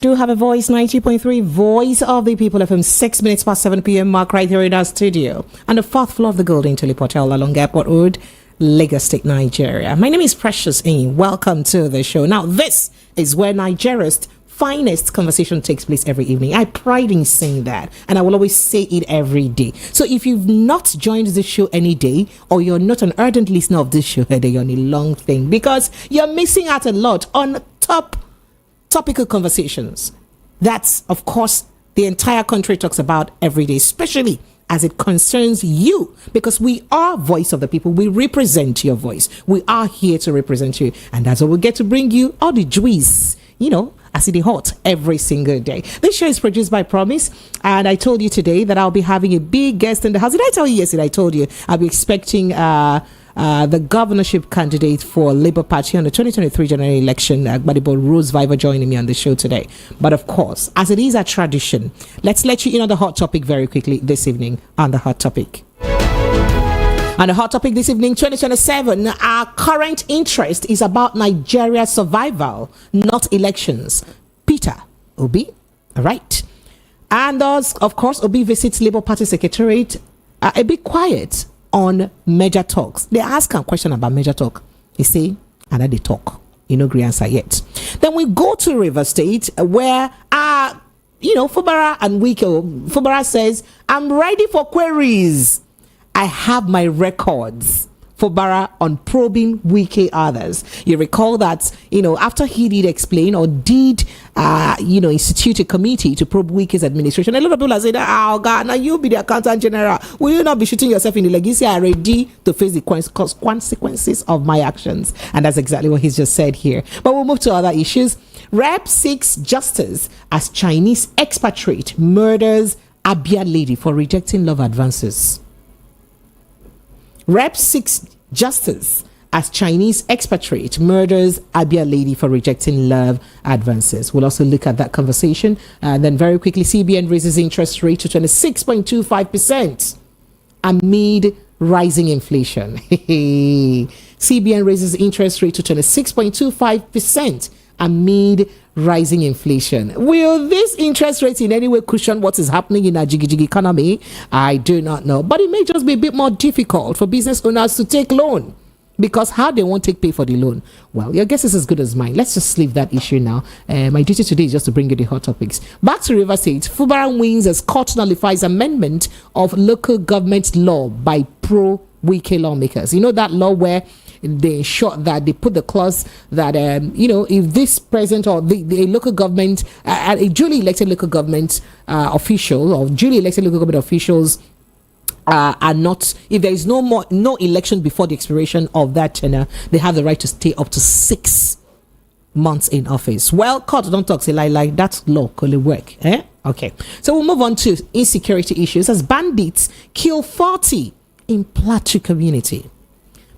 Do have a voice, 90.3 Voice of the People FM, 6 minutes past 7 p.m. mark right here in our studio on the 4th floor of the Golden Tulip Hotel along Airport Road, Lagos State, Nigeria. My name is Precious Enyi. Welcome to the show. Now, this is where Nigeria's finest conversation takes place every evening. I pride in saying that, and I will always say it every day. So if you've not joined the show any day, or you're not an ardent listener of this show, you're on a long thing, because you're missing out a lot on topical conversations. That's, of course, the entire country talks about every day, especially as it concerns you, because we are voice of the people. We represent your voice. We are here to represent you, and that's what we get to bring you all the juice, as it is hot every single day. This show is produced by Promise, and I told you today that I'll be having a big guest in the house. Did I tell you yesterday? I told you I'll be expecting the governorship candidate for Labour Party on the 2023 general election, Gbadebo Rhodes-Vivour, joining me on the show today. But of course, as it is a tradition, let's let you in on the hot topic very quickly this evening on the hot topic. On the hot topic this evening, 2027, our current interest is about Nigeria's survival, not elections. Peter Obi, all right. And thus, of course, Obi visits Labour Party Secretariat, a bit quiet on major talks. They ask a question about major talk. He say, and then they talk. Agree answer yet. Then we go to River State, where Fubara and Wike. Fubara says, I'm ready for queries. I have my records. Fubara on probing Wike others. You recall that, after he did explain or did, institute a committee to probe Wike's administration, a lot of people are saying, oh God, now you be the accountant general. Will you not be shooting yourself in the leg? You say, I'm ready to face the consequences of my actions. And that's exactly what he's just said here. But we'll move to other issues. Rep seeks justice as Chinese expatriate murders Abia lady for rejecting love advances. Rep seeks justice as Chinese expatriate murders Abia lady for rejecting love advances. We'll also look at that conversation. Then very quickly, CBN raises interest rate to 26.25% amid rising inflation. CBN raises interest rate to 26.25% amid rising inflation. Will this interest rate in any way cushion what is happening in our jiggy economy? I do not know. But it may just be a bit more difficult for business owners to take loan, because how they won't take pay for the loan. Well, your guess is as good as mine. Let's just leave that issue now. My duty today is just to bring you the hot topics. Back to River State. Fubara wins as court nullifies amendment of local government law by pro-Wike lawmakers. That law where they ensure that they put the clause that if this president or the local government, a duly elected local government official or duly elected local government officials are not, if there is no election before the expiration of that tenure, they have the right to stay up to 6 months in office. Well, court don't talk, say like that law could work. Okay, so we'll move on to insecurity issues as bandits kill 40 in Plateau community.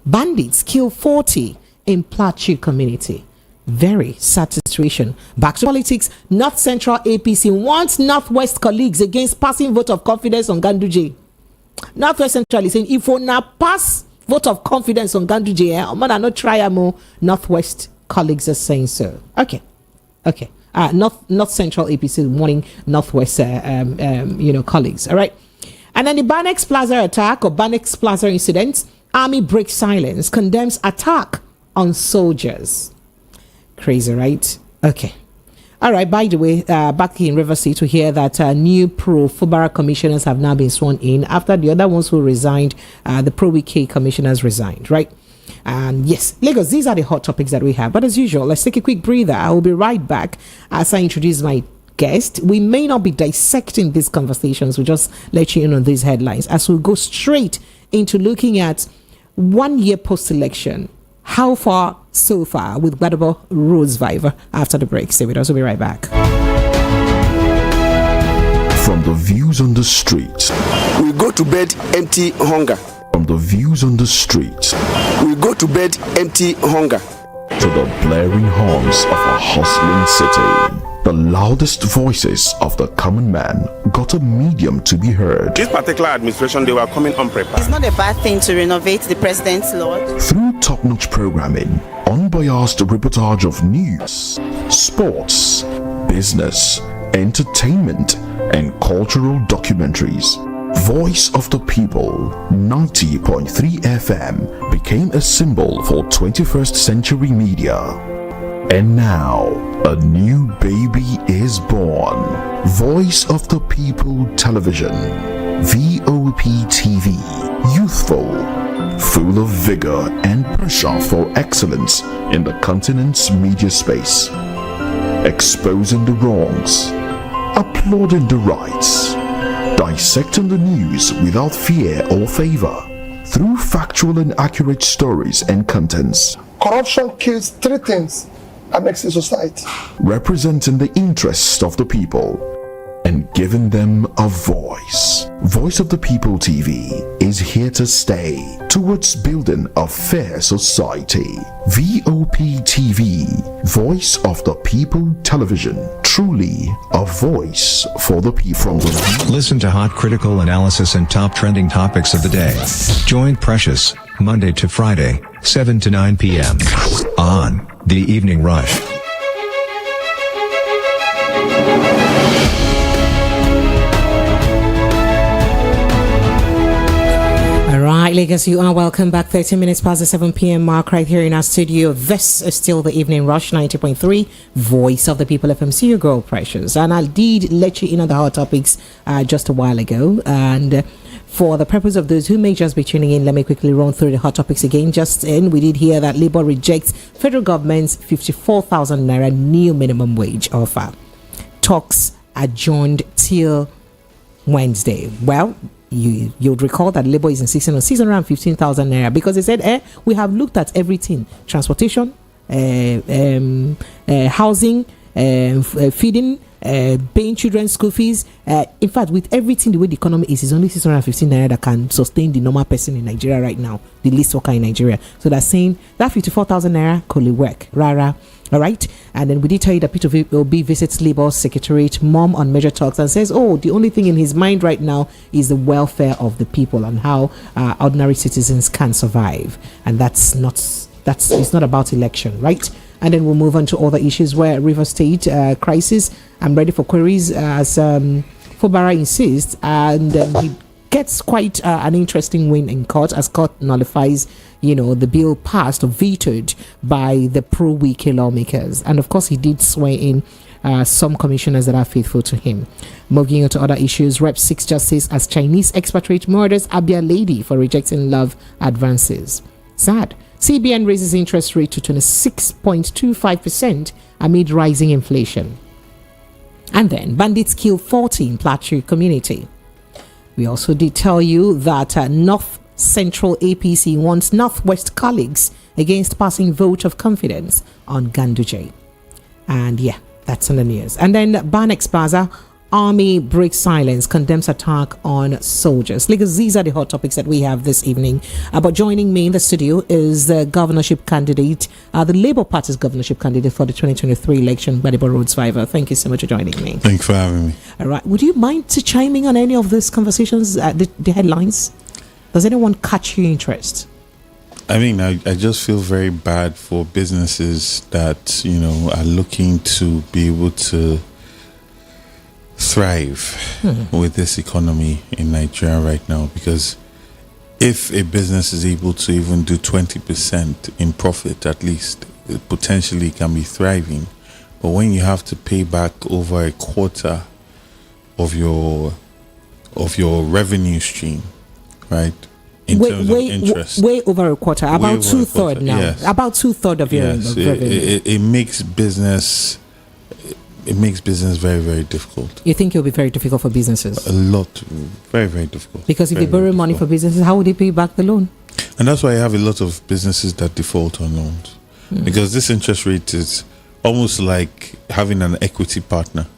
Bandits kill 40 in Plateau community. Very sad situation. Back to politics. North Central APC wants Northwest colleagues against passing vote of confidence on Ganduje. Northwest Central is saying, if we not pass vote of confidence on Ganduje, I'm not try more. Northwest colleagues are saying so. Okay. North Central APC warning Northwest colleagues. All right. And then the Banex Plaza attack or Banex Plaza incident. Army breaks silence, condemns attack on soldiers. Crazy, right? Okay. All right. By the way, back in River State to hear that new pro-Fubara commissioners have now been sworn in after the other ones who resigned, the pro-Wike commissioners resigned, right? And yes, Lagos, these are the hot topics that we have. But as usual, let's take a quick breather. I will be right back as I introduce my guest. We may not be dissecting these conversations. We'll just let you in on these headlines as we go straight into looking at 1 year post-election. How far so far with Gbadebo Rhodes-Vivour after the break. Stay with us. We'll be right back. From the views on the street, we go to bed empty hunger. From the views on the street, we go to bed empty hunger. To the blaring horns of a hustling city, the loudest voices of the common man got a medium to be heard. This particular administration, they were coming unprepared. It's not a bad thing to renovate the president's law. Through top-notch programming, unbiased reportage of news, sports, business, entertainment, and cultural documentaries. Voice of the People 90.3 FM became a symbol for 21st century media. And now, a new baby is born. Voice of the People Television, VOP TV, youthful, full of vigor and passion for excellence in the continent's media space, exposing the wrongs, applauding the rights, dissecting the news without fear or favor, through factual and accurate stories and contents. Corruption kills three things and makes a society. Representing the interests of the people and giving them a voice. Voice of the People TV is here to stay towards building a fair society. VOP TV, Voice of the People Television, truly a voice for the people. Listen to hot critical analysis and top trending topics of the day. Join Precious, Monday to Friday, 7 to 9 p.m. on The Evening Rush. Right, Lagos, you are welcome back. 13 minutes past the 7 p.m. mark right here in our studio. This is still the Evening Rush 90.3, Voice of the People FMC, your girl Precious. And I did let you in on the hot topics just a while ago. And for the purpose of those who may just be tuning in, let me quickly run through the hot topics again. Just in, we did hear that Labour rejects federal government's 54,000 naira new minimum wage offer. Talks adjourned till Wednesday. Well, you'd recall that Labour is insisting on 615,000 naira because they said, we have looked at everything: transportation, housing, feeding, paying children's school fees. In fact, with everything the way the economy is, it's only 615 naira that can sustain the normal person in Nigeria right now, the least worker in Nigeria. So they're saying that 54,000 naira could work. Rara. All right. And then we did tell you that Peter Obi visits Labour's secretariat, mom on major talks, and says, the only thing in his mind right now is the welfare of the people and how ordinary citizens can survive. And it's not about election, right? And then we'll move on to other issues where River State crisis. I'm ready for queries, as Fubara insists, and he gets quite an interesting win in court as court nullifies the bill passed or vetoed by the pro-Wike lawmakers. And of course, he did swear in some commissioners that are faithful to him. Moving on to other issues, Rep 6 Justice as Chinese expatriate murders Abia lady for rejecting love advances. Sad. CBN raises interest rate to 26.25% amid rising inflation. And then bandits kill 40 in Plateau community. We also did tell you that North Central APC wants Northwest colleagues against passing vote of confidence on Ganduje. And yeah, that's in the news. And then Banex Baza, Army breaks silence, condemns attack on soldiers. Because these are the hot topics that we have this evening. But joining me in the studio is the governorship candidate, the Labour Party's governorship candidate for the 2023 election, Gbadebo Rhodes-Vivour. Thank you so much for joining me. Thanks for having me. All right. Would you mind chiming on any of these conversations, the headlines? Does anyone catch your interest? I mean, I just feel very bad for businesses that, are looking to be able to thrive with this economy in Nigeria right now, because if a business is able to even do 20% in profit, at least, it potentially can be thriving. But when you have to pay back over a quarter of your revenue stream, right? In terms of interest, way over a quarter, about 2/3 now. Yes. About 2/3 of your revenue. It makes business. It makes business very, very difficult. You think it will be very difficult for businesses? A lot, very, very difficult. Because if they borrow money for businesses, how would they pay back the loan? And that's why I have a lot of businesses that default on loans, because this interest rate is almost like having an equity partner.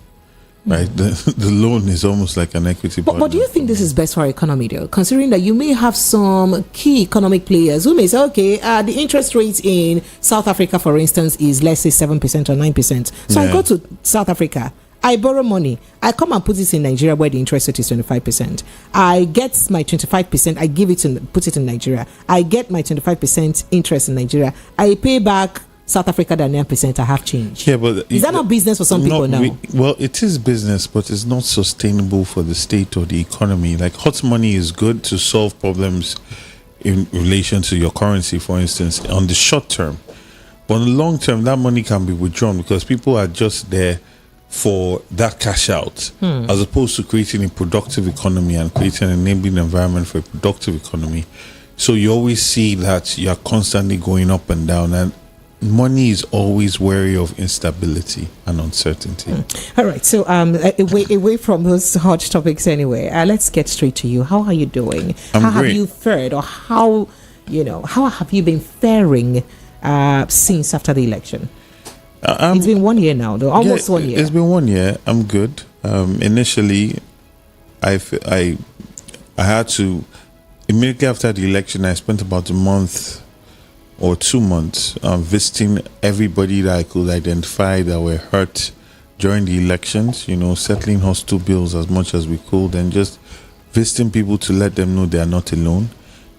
Right, the loan is almost like an equity partner. But do you think this is best for our economy, though? Considering that you may have some key economic players who may say, okay, the interest rate in South Africa, for instance, is let's say 7% or 9%. So I go to South Africa, I borrow money, I come and put it in Nigeria where the interest rate is 25%. I get my 25%, I give it and put it in Nigeria. I get my 25% interest in Nigeria. I pay back South Africa Ghanaian presenter have changed. Yeah, but is that not business for some people now? Well, it is business, but it's not sustainable for the state or the economy. Like, hot money is good to solve problems in relation to your currency, for instance, on the short term. But on the long term, that money can be withdrawn because people are just there for that cash out, as opposed to creating a productive economy and creating an enabling environment for a productive economy. So you always see that you're constantly going up and down, and money is always wary of instability and uncertainty. All right, so away from those hot topics anyway, let's get straight to you. How are you doing? How great. have you fared, or how have you been faring since after the election? It's been 1 year now, though. Almost 1 year. It's been 1 year. I'm good. Initially, I had to, immediately after the election, I spent about a month or 2 months visiting everybody that I could identify that were hurt during the elections, settling hospital bills as much as we could, and just visiting people to let them know they are not alone,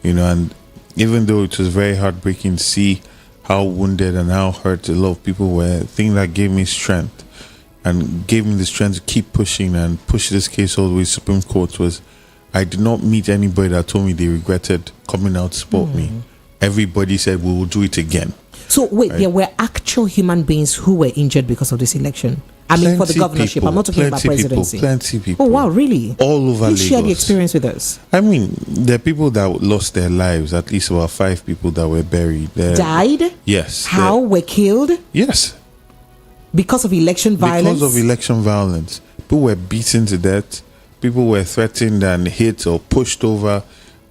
and even though it was very heartbreaking to see how wounded and how hurt a lot of people were, the thing that gave me strength and gave me the strength to keep pushing and push this case all the way to Supreme Court was I did not meet anybody that told me they regretted coming out to support me. Everybody said we will do it again. So wait, there were actual human beings who were injured because of this election? I mean, for the governorship. I'm not talking about presidency. Plenty people. Oh, wow, really? All over Lagos. Share the experience with us. I mean, there are people that lost their lives. At least about 5 people that were buried. Died? Yes. How? Were killed? Yes. Because of election violence? Because of election violence. People were beaten to death. People were threatened and hit or pushed over.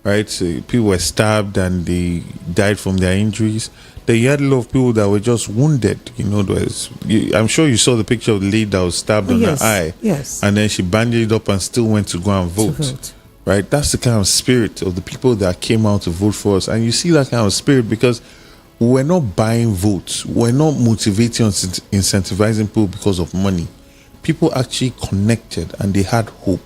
Right? So people were stabbed and they died from their injuries. Then you had a lot of people that were just wounded. I'm sure you saw the picture of the lady that was stabbed on her eye. Yes. And then she bandaged up and still went to go and vote. Right? That's the kind of spirit of the people that came out to vote for us. And you see that kind of spirit because we're not buying votes. We're not motivating or incentivizing people because of money. People actually connected and they had hope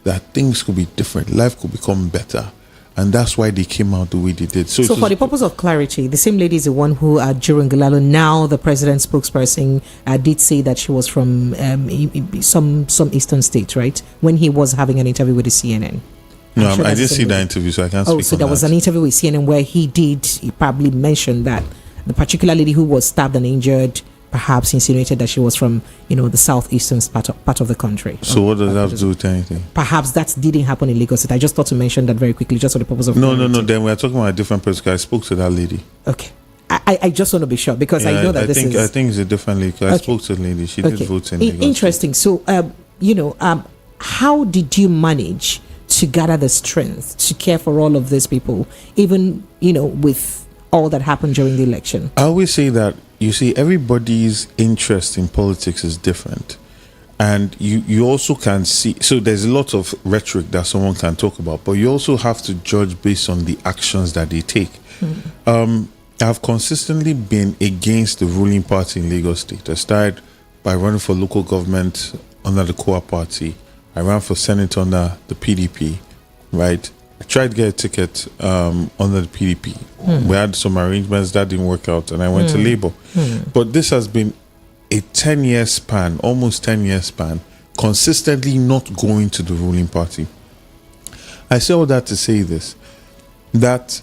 that things could be different. Life could become better. And that's why they came out the way they did. So for the purpose of clarity, the same lady is the one who, during Galalo, now the president's spokesperson, did say that she was from some eastern state, right? When he was having an interview with the CNN. No, I didn't see that interview, so I can't speak on that. Oh, so there was an interview with CNN where he probably mentioned that the particular lady who was stabbed and injured perhaps insinuated that she was from, the southeastern part of the country. So what does that have to do with anything? Perhaps that didn't happen in Lagos. I just thought to mention that very quickly, just for the purpose of... No. Then we're talking about a different person. I spoke to that lady. Okay. I just want to be sure because I know that I think it's a different lady. I spoke to the lady. She did vote in Lagos. Interesting. So, how did you manage to gather the strength to care for all of these people, even, with all that happened during the election? I always say that, everybody's interest in politics is different. And you also can see, so there's a lot of rhetoric that someone can talk about, but you also have to judge based on the actions that they take. I've consistently been against the ruling party in Lagos State. I started by running for local government under the Koa party. I ran for Senate under the PDP, right? I tried to get a ticket under the PDP. We had some arrangements that didn't work out, and I went to Labour. But this has been a 10-year span, almost 10-year span, consistently not going to the ruling party. I say all that to say this, that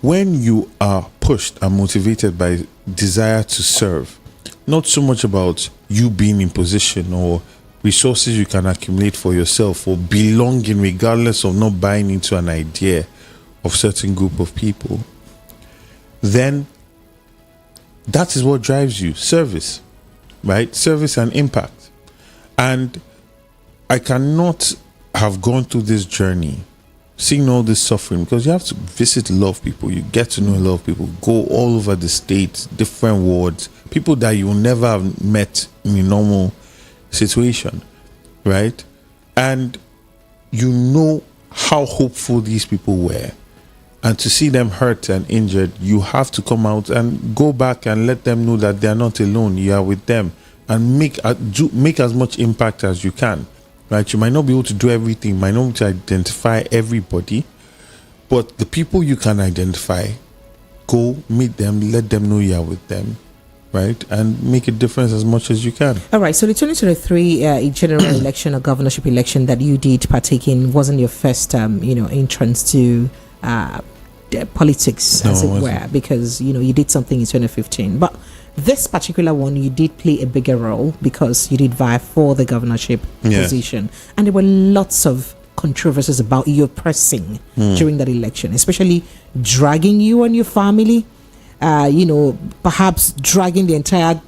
when you are pushed and motivated by desire to serve, not so much about you being in position or resources you can accumulate for yourself or belonging regardless of not buying into an idea of certain group of people, then that is what drives you. Service, right? Service and impact. And I cannot have gone through this journey, seeing all this suffering, because you have to visit a lot of people. You get to know a lot of people, go all over the state, different wards, people that you will never have met in a normal situation, right? And you know how hopeful these people were, and to see them hurt and injured, you have to come out and go back and let them know that they are not alone. You are with them, and make as much impact as you can, right? You might not be able to do everything, might not be able to identify everybody, but the people you can identify, go meet them, let them know you are with them, right? And make a difference as much as you can. All right. So the 2023 general election or governorship election that you did partake in wasn't your first, entrance to politics, as it were, because you did something in 2015. But this particular one, you did play a bigger role because you did vie for the governorship position, and there were lots of controversies about your pressing during that election, especially dragging you and your family. Perhaps dragging the entire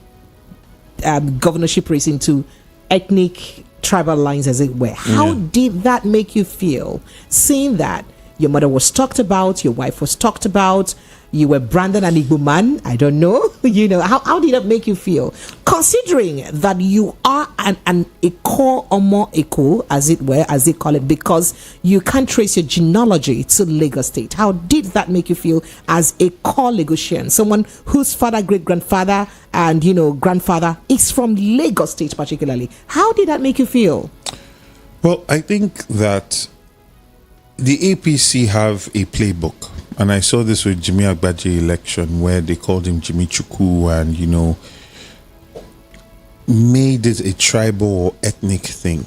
governorship race into ethnic tribal lines, as it were. How did that make you feel, seeing that your mother was talked about, your wife was talked about, you were branded an Igbo man? I don't know. How did that make you feel, considering that you are a core or more equal, as it were, as they call it, because you can't trace your genealogy to Lagos State? How did that make you feel as a core Lagosian, someone whose father, great-grandfather, and grandfather is from Lagos State particularly? How did that make you feel? Well, I think that the APC have a playbook, and I saw this with Jimmy Agbaje election, where they called him Jimmy Chukwu and made it a tribal or ethnic thing.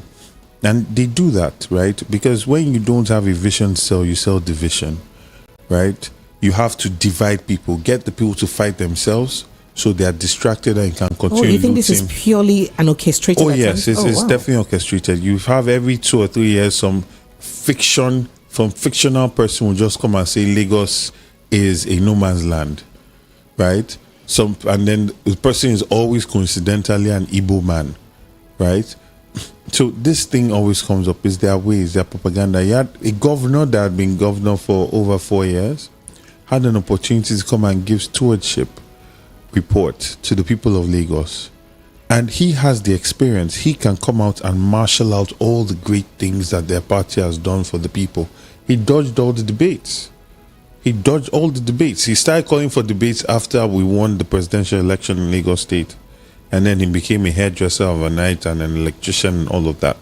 And they do that, right? Because when you don't have a vision cell, you sell division, right? You have to divide people, get the people to fight themselves, so they are distracted and can continue. Oh, you think this is purely an orchestrated? Oh, yes, it's definitely orchestrated. You have every 2 or 3 years some fictional person will just come and say Lagos is a no man's land, right? And then the person is always coincidentally an Igbo man, right? So this thing always comes up. Is their ways, their propaganda. You had a governor that had been governor for over 4 years, had an opportunity to come and give stewardship report to the people of Lagos. And he has the experience. He can come out and marshal out all the great things that their party has done for the people. He dodged all the debates. He started calling for debates after we won the presidential election in Lagos State. And then he became a hairdresser overnight and an electrician and all of that.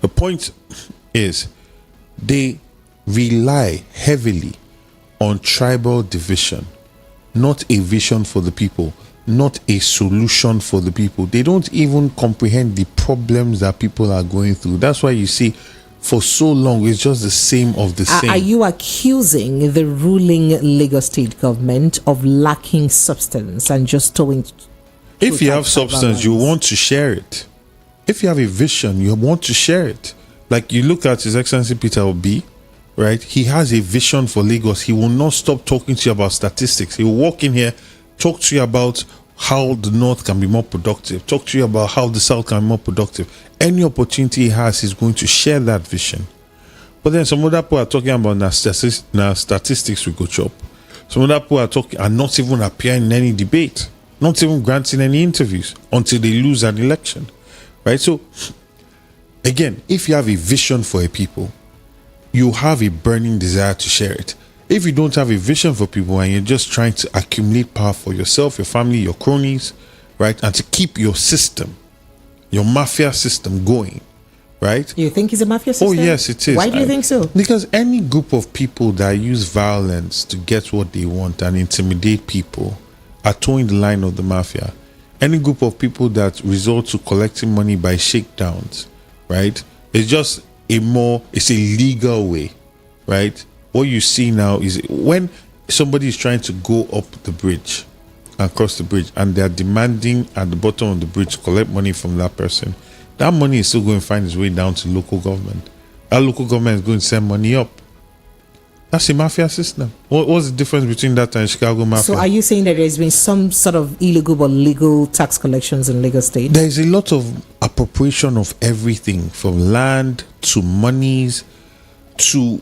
The point is, they rely heavily on tribal division, not a vision for the people, not a solution for the people. They don't even comprehend the problems that people are going through. That's why you see for so long it's just the same of the same. Are you accusing the ruling Lagos State government of lacking substance and just towing? If you have substance, you want to share it. If you have a vision, you want to share it. Like you look at His Excellency Peter Obi, right? He has a vision for Lagos. He will not stop talking to you about statistics. He will walk in here, talk to you about how the North can be more productive, talk to you about how the South can be more productive. Any opportunity he has, he's going to share that vision. But then some other people are talking about now statistics we go chop. Some other people are not even appearing in any debate, not even granting any interviews until they lose an election, right? So again, if you have a vision for a people, you have a burning desire to share it. If you don't have a vision for people and you're just trying to accumulate power for yourself, your family, your cronies, right, and to keep your system, your mafia system going, right? You think it's a mafia system? Oh, yes, it is. Why do you think so? Because any group of people that use violence to get what they want and intimidate people are towing the line of the mafia. Any group of people that resort to collecting money by shakedowns, right? It's a legal way, right? What you see now is when somebody is trying to go up the bridge and cross the bridge and they're demanding at the bottom of the bridge to collect money from that person, that money is still going to find its way down to local government. That local government is going to send money up. That's a mafia system. What's the difference between that and Chicago mafia? So are you saying that there's been some sort of illegal or legal tax collections in Lagos State? There is a lot of appropriation of everything, from land to monies to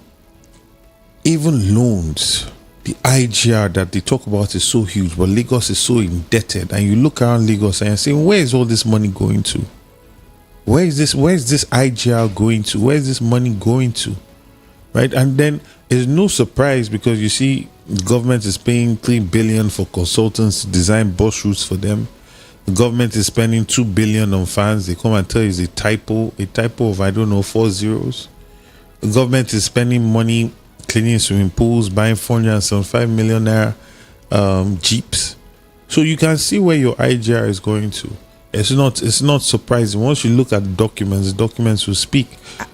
even loans. The IGR that they talk about is so huge, but Lagos is so indebted. And you look around Lagos and you're saying, where is all this money going to? Where is this IGR going to? Where is this money going to? Right? And then it's no surprise, because you see the government is paying 3 billion for consultants to design bus routes for them. The government is spending 2 billion on fans. They come and tell you it's a typo of 4 zeros. The government is spending money cleaning swimming pools, buying 475 million naira Jeeps, So you can see where your IGR is going to. It's not surprising. Once you look at the documents will speak.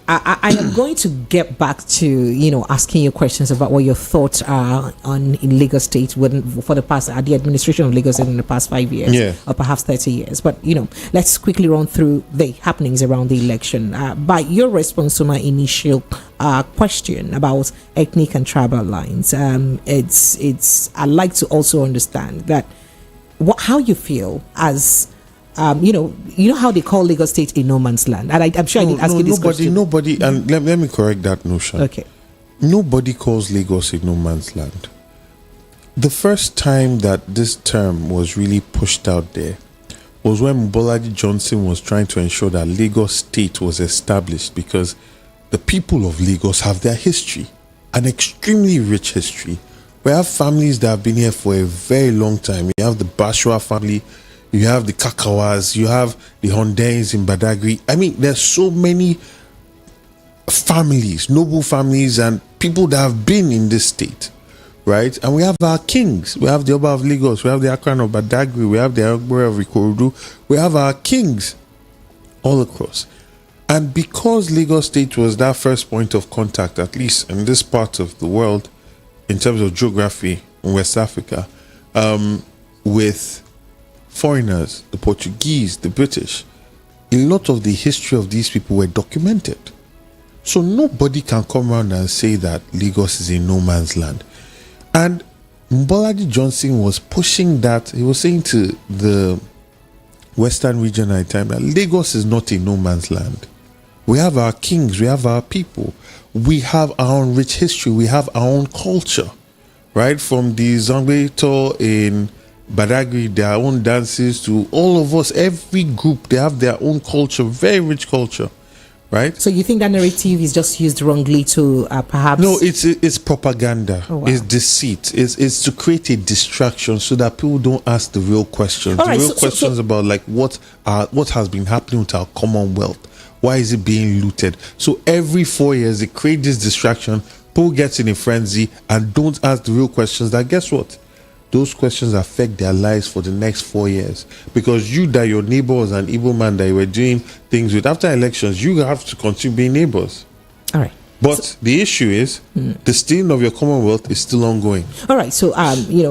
I am going to get back to asking you questions about what your thoughts are in Lagos State for the administration of Lagos State in the past 5 years, or perhaps 30 years. But let's quickly run through the happenings around the election. By your response to my initial question about ethnic and tribal lines, I'd like to also understand that how you feel as how they call Lagos State a no man's land, and I'm sure I did ask you this question. Nobody, and let me correct that notion. Okay, nobody calls Lagos a no man's land. The first time that this term was really pushed out there was when Bolaji Johnson was trying to ensure that Lagos State was established, because the people of Lagos have their history, an extremely rich history. We have families that have been here for a very long time. You have the Bashwa family. You have the Kakawas, you have the Hondains in Badagry. I mean, there's so many families, noble families, and people that have been in this state, right? And we have our kings. We have the Oba of Lagos, we have the Akran of Badagry, we have the Agbore of Ikorodu. We have our kings all across. And because Lagos State was that first point of contact, at least in this part of the world, in terms of geography in West Africa, with foreigners, the Portuguese, the British, a lot of the history of these people were documented. So nobody can come around and say that Lagos is a no man's land. And Bolaji Johnson was pushing that. He was saying to the Western region at the time that Lagos is not a no man's land. We have our kings, we have our people, we have our own rich history, we have our own culture, right? From the Zangbe in Badagry, their own dances, to all of us, every group, they have their own culture, very rich culture, right? So you think that narrative is just used wrongly to perhaps... No, it's propaganda. Oh, wow. It's deceit. It's to create a distraction so that people don't ask the real questions. All the right, real questions about like what has been happening with our Commonwealth. Why is it being looted? So every 4 years, they create this distraction. People get in a frenzy and don't ask the real questions. That guess what? Those questions affect their lives for the next 4 years, because your neighbor was an Igbo man that you were doing things with. After elections, you have to continue being neighbors. All right. But the issue is the stealing of your Commonwealth is still ongoing. All right. So,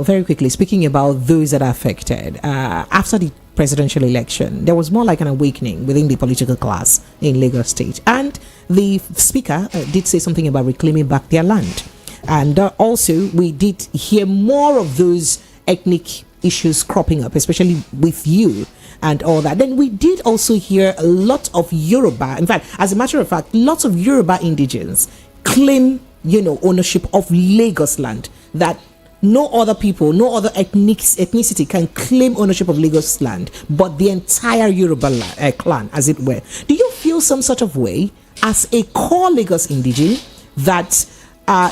very quickly, speaking about those that are affected, after the presidential election, there was more like an awakening within the political class in Lagos State. And the speaker did say something about reclaiming back their land. And also, we did hear more of those ethnic issues cropping up, especially with you and all that. Then we did also hear a lot of Yoruba. In fact, as a matter of fact, lots of Yoruba indigents claim, ownership of Lagos land, that no other people, no other ethnicity can claim ownership of Lagos land, but the entire Yoruba clan, as it were. Do you feel some sort of way as a core Lagos indigene that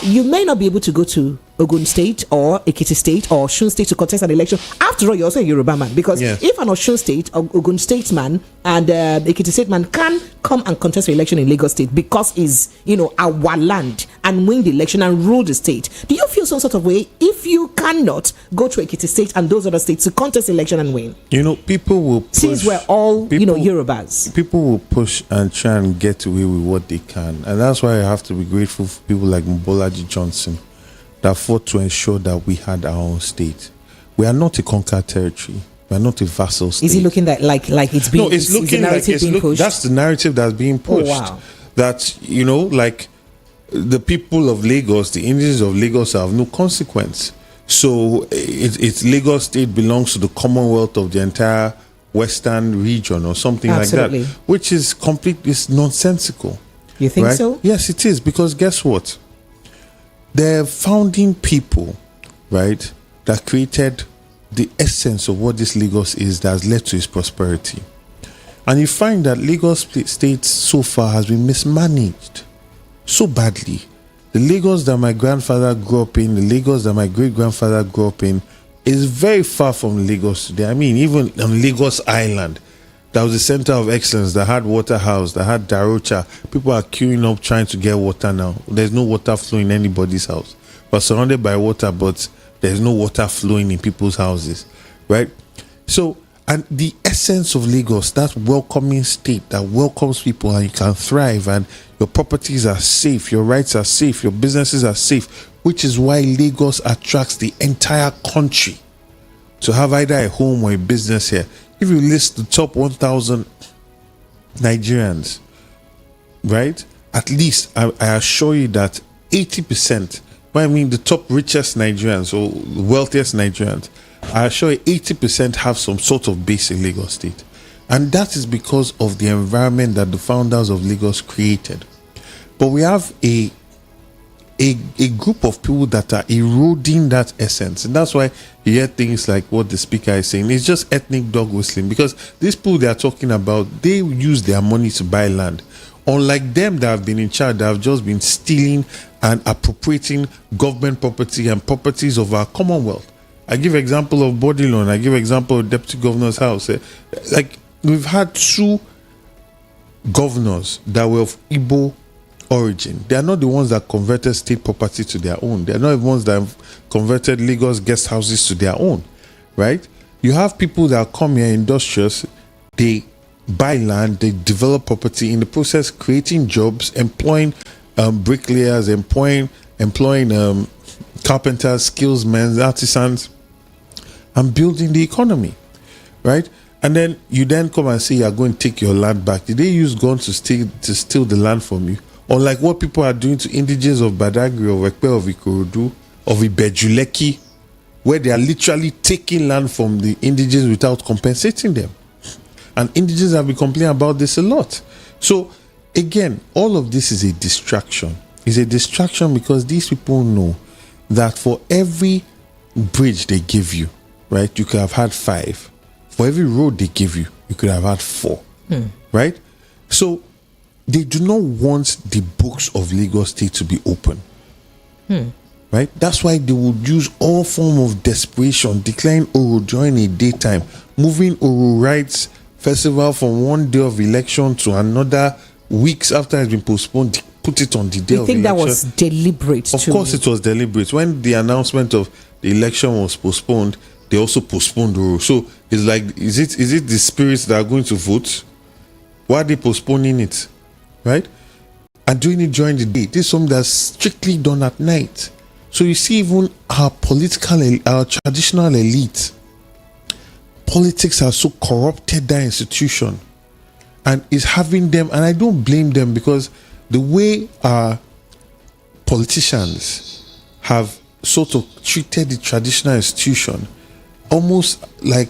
you may not be able to go to Ogun State or Ekiti State or Osun State to contest an election? After all, you're also a Yoruba man, because if an Osun State or Ogun State man and Ekiti State man can come and contest an election in Lagos State because it's our land and win the election and rule the state, do you feel some sort of way if you cannot go to Ekiti State and those other states to contest election and win? People will push, since we're all Yorubas. People will push and try and get away with what they can, and that's why I have to be grateful for people like Bolaji Johnson that fought to ensure that we had our own state. We are not a conquered territory. We are not a vassal state. Is it looking that like it's being? No, it's looking like that's the narrative that's being pushed. Oh, wow. That like the people of Lagos, the indigenous of Lagos, have no consequence. So it's Lagos State belongs to the Commonwealth of the entire Western region or something Absolutely. like that, which is it's nonsensical. You think right? so? Yes, it is, because guess what? The founding people, right, that created the essence of what this Lagos is, that has led to its prosperity. And you find that Lagos State so far has been mismanaged so badly. The Lagos that my grandfather grew up in, the Lagos that my great-grandfather grew up in, is very far from Lagos today. I mean, even on Lagos Island, that was the center of excellence, that had water house, that had Darocha. People are queuing up trying to get water now. There's no water flowing in anybody's house. We're surrounded by water, but there's no water flowing in people's houses, right? So, and the essence of Lagos, that welcoming state that welcomes people and you can thrive and your properties are safe, your rights are safe, your businesses are safe, which is why Lagos attracts the entire country to have either a home or a business here. If you list the top 1,000 Nigerians, right, at least I assure you that 80%, I mean the top richest Nigerians or wealthiest Nigerians, I assure you 80% have some sort of base in Lagos State. And that is because of the environment that the founders of Lagos created. But we have a group of people that are eroding that essence. And that's why you hear things like what the speaker is saying. It's just ethnic dog whistling, because these people they are talking about, they use their money to buy land. Unlike them that have been in charge, that have just been stealing and appropriating government property and properties of our Commonwealth. I give example of body loan. I give example of Deputy Governor's house. Like, we've had 2 governors that were of Igbo origin. They are not the ones that converted state property to their own. They are not the ones that have converted Lagos guest houses to their own, right? You have people that come here, industrious, they buy land, they develop property, in the process creating jobs, employing bricklayers, employing carpenters, skillsmen, artisans, and building the economy, right? And then you then come and say you are going to take your land back. Did they use guns to steal the land from you? Or like what people are doing to indigents of Badagry, of Ekpe, of Ikorodu, of Ibejuleki, where they are literally taking land from the indigents without compensating them. And indigents have been complaining about this a lot. So again, all of this is a distraction. It's a distraction because these people know that for every bridge they give you, right, you could have had 5. For every road they give you, you could have had 4. Right? So they do not want the books of Lagos State to be open. Right? That's why they would use all form of desperation, declaring Oro during a daytime, moving Oro Rights Festival from one day of election to another weeks after it's been postponed, put it on the day of election. You think that was deliberate? Of course it was deliberate. When the announcement of the election was postponed, they also postponed Oro. So it's like, is it the spirits that are going to vote? Why are they postponing it? Right? And doing it during the day. This is something that's strictly done at night. So you see, even our traditional elite, politics has so corrupted that institution and is having them, and I don't blame them, because the way our politicians have sort of treated the traditional institution almost like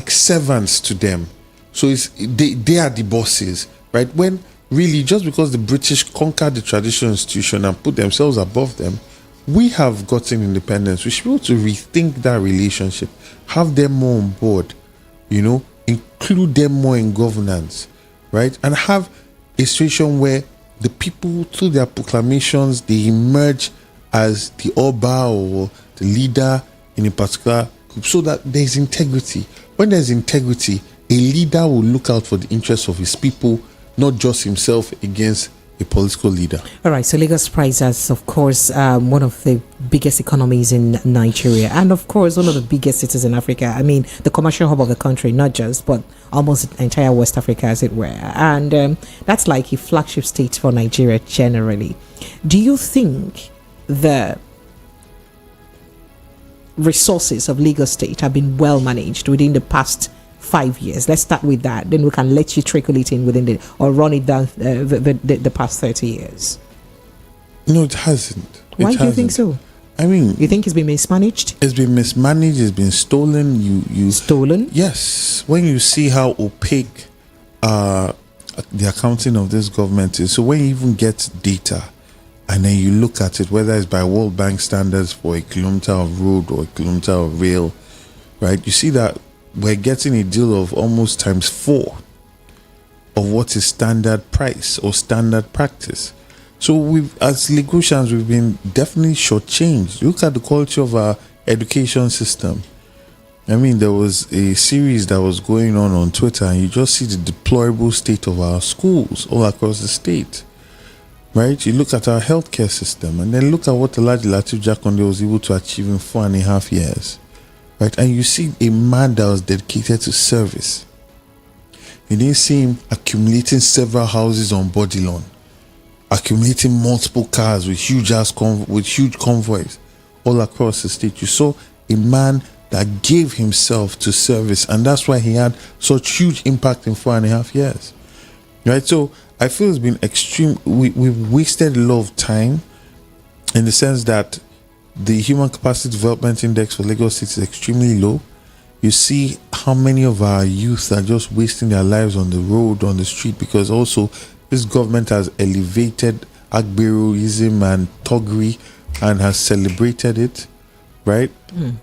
servants to them. So they are the bosses, right? When really, just because the British conquered the traditional institution and put themselves above them, we have gotten independence. We should be able to rethink that relationship, have them more on board, include them more in governance, right? And have a situation where the people, through their proclamations, they emerge as the Oba or the leader in a particular group, so that there's integrity. When there's integrity, a leader will look out for the interests of his people, not just himself against a political leader. All right, so Lagos prides as, of course, one of the biggest economies in Nigeria, and of course one of the biggest cities in Africa. I mean, the commercial hub of the country, not just, but almost the entire West Africa, as it were. And that's like a flagship state for Nigeria generally. Do you think the resources of Lagos State have been well managed within the past 5 years? Let's start with that. Then we can let you trickle it in within or run it down the past 30 years. No, it hasn't. Why do you think so? I mean, you think it's been mismanaged? It's been mismanaged. It's been stolen. You stolen? Yes. When you see how opaque the accounting of this government is, so when you even get data, and then you look at it, whether it's by World Bank standards for a kilometer of road or a kilometer of rail, right? You see that we're getting a deal of almost ×4 of what is standard price or standard practice. So as Lagosians, we've been definitely shortchanged. Look at the quality of our education system. I mean, there was a series that was going on Twitter, and you just see the deplorable state of our schools all across the state. Right? You look at our healthcare system, and then look at what Alhaji Lateef Jakonde was able to achieve in 4.5 years. right? And you see a man that was dedicated to service. You didn't see him accumulating several houses on body lawn, accumulating multiple cars with huge convoys all across the state. You saw a man that gave himself to service, and that's why he had such huge impact in 4.5 years, right? So I feel it's been extreme. We've wasted a lot of time, in the sense that the Human Capacity Development Index for Lagos State is extremely low. You see how many of our youth are just wasting their lives on the road, on the street, because also this government has elevated Agberoism and Togri and has celebrated it, right?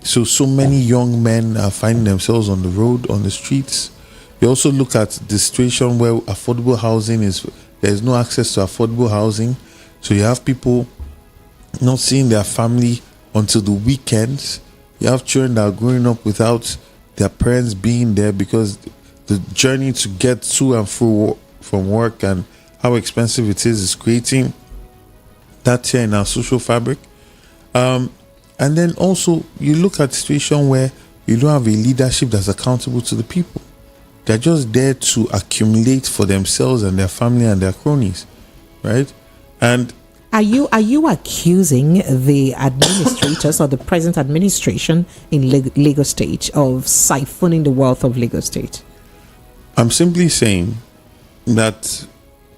So many young men are finding themselves on the road, on the streets. You also look at the situation where affordable housing there is no access to affordable housing. So you have people not seeing their family until the weekends. You have children that are growing up without their parents being there, because the journey to get to and from work and how expensive it is creating that tear in our social fabric. And then also you look at a situation where you don't have a leadership that's accountable to the people. They're just there to accumulate for themselves and their family and their cronies, right? And Are you accusing the administrators or the present administration in Lagos State of siphoning the wealth of Lagos State? I'm simply saying that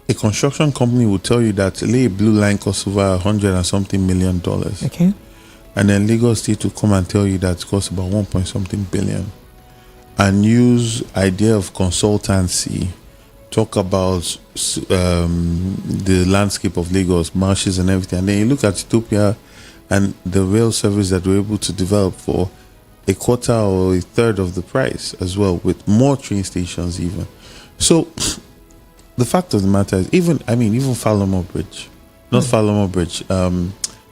a construction company will tell you that lay a blue line costs over $100 and something million. Okay. And then Lagos State will come and tell you that it costs about 1 point something billion, and use idea of consultancy, talk about the landscape of Lagos, marshes and everything, and then you look at Ethiopia and the rail service that we're able to develop for a quarter or a third of the price as well, with more train stations even. So the fact of the matter is, even Falomo Bridge, not Falomo Bridge,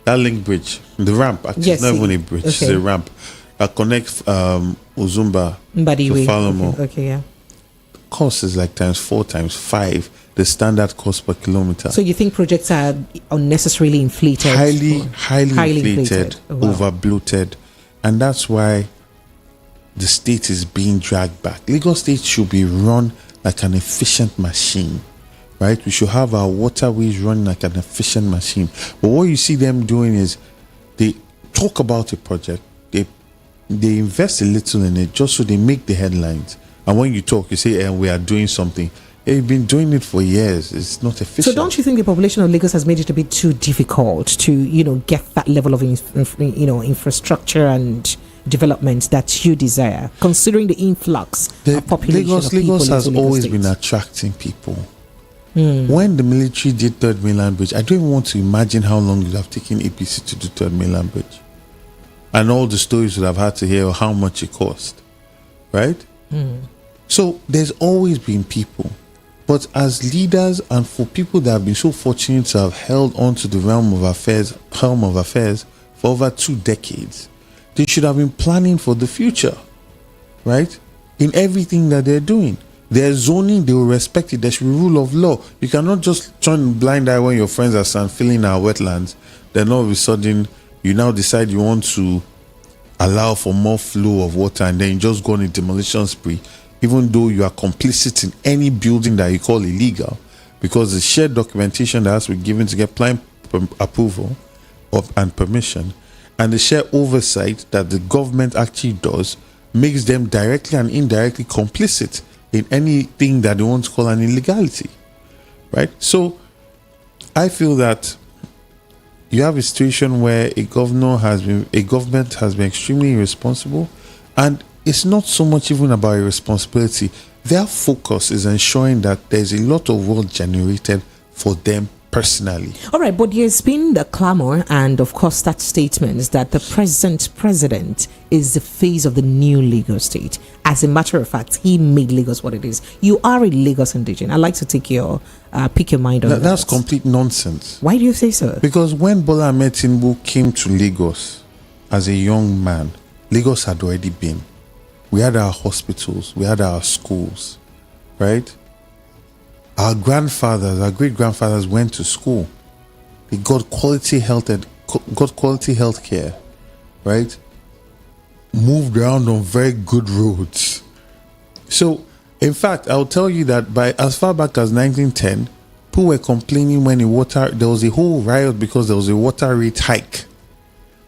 that link bridge, the ramp, actually, yes, not even a bridge, it's a ramp that connects Uzumba to Falomo. Okay, yeah. Cost is like times 4, times 5 the standard cost per kilometer. So you think projects are unnecessarily inflated? Highly inflated, Oh, wow. over bloated, and that's why the state is being dragged back. Lagos State should be run like an efficient machine, right? We should have our waterways running like an efficient machine. But what you see them doing is they talk about a project, they invest a little in it just so they make the headlines. And when you talk, you say, we are doing something. They've been doing it for years. It's not efficient. So don't you think the population of Lagos has made it a bit too difficult to, get that level of, infrastructure and development that you desire, considering the influx of population of people Lagos has into always State? been attracting people. When the military did Third Mainland Bridge, I don't even want to imagine how long it would have taken APC to do Third Mainland Bridge. And all the stories would have had to hear how much it cost. Right? So there's always been people. But as leaders and for people that have been so fortunate to have held on to the helm of affairs for over 2 decades, they should have been planning for the future. Right? In everything that they're doing. Their zoning, they will respect it. There should be rule of law. You cannot just turn a blind eye when your friends are filling our wetlands. Then all of a sudden, you now decide you want to allow for more flow of water, and then you just go on a demolition spree, even though you are complicit in any building that you call illegal, because the shared documentation that has to be given to get plan approval and permission, and the shared oversight that the government actually does, makes them directly and indirectly complicit in anything that they want to call an illegality, right? So I feel that you have a situation where a government has been extremely irresponsible, and it's not so much even about irresponsibility. Their focus is ensuring that there's a lot of wealth generated for them personally. All right, but there's been the clamor and, of course, that statement that the present president is the face of the new Lagos State. As a matter of fact, he made Lagos what it is. You are a Lagos indigenous. I'd like to take pick your mind on that. That's complete nonsense. Why do you say so? Because when Bola Ahmed Tinubu came to Lagos as a young man, Lagos had already been. We had our hospitals, we had our schools, right? Our grandfathers, our great-grandfathers went to school. They got quality health and got quality health care, right? moved around on very good roads. So, in fact, I'll tell you that by as far back as 1910, people were complaining when there was a whole riot because there was a water rate hike.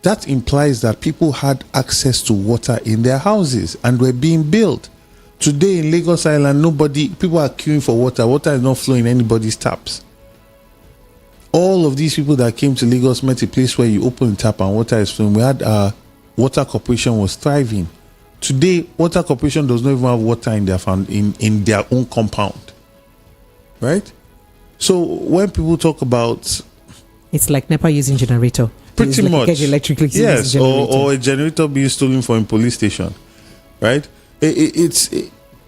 That implies that people had access to water in their houses and were being built. Today in Lagos Island, people are queuing for water. Water is not flowing in anybody's taps. All of these people that came to Lagos met a place where you open the tap and water is flowing. We had water corporation was thriving. Today, water corporation does not even have water in their own compound. Right? So when people talk about, it's like NEPA using generator. Pretty like much. Electrically Yes, or a generator being stolen from a police station. Right?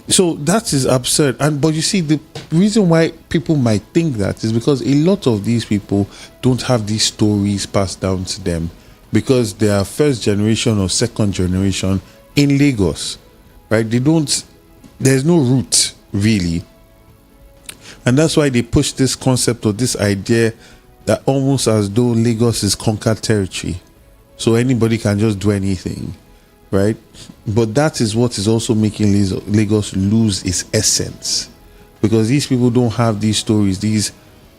So that is absurd. But you see, the reason why people might think that is because a lot of these people don't have these stories passed down to them because they are first generation or second generation in Lagos, right? There's no root really. And that's why they push this concept or this idea that almost as though Lagos is conquered territory. So anybody can just do anything, right? But that is what is also making Lagos lose its essence. Because these people don't have these stories,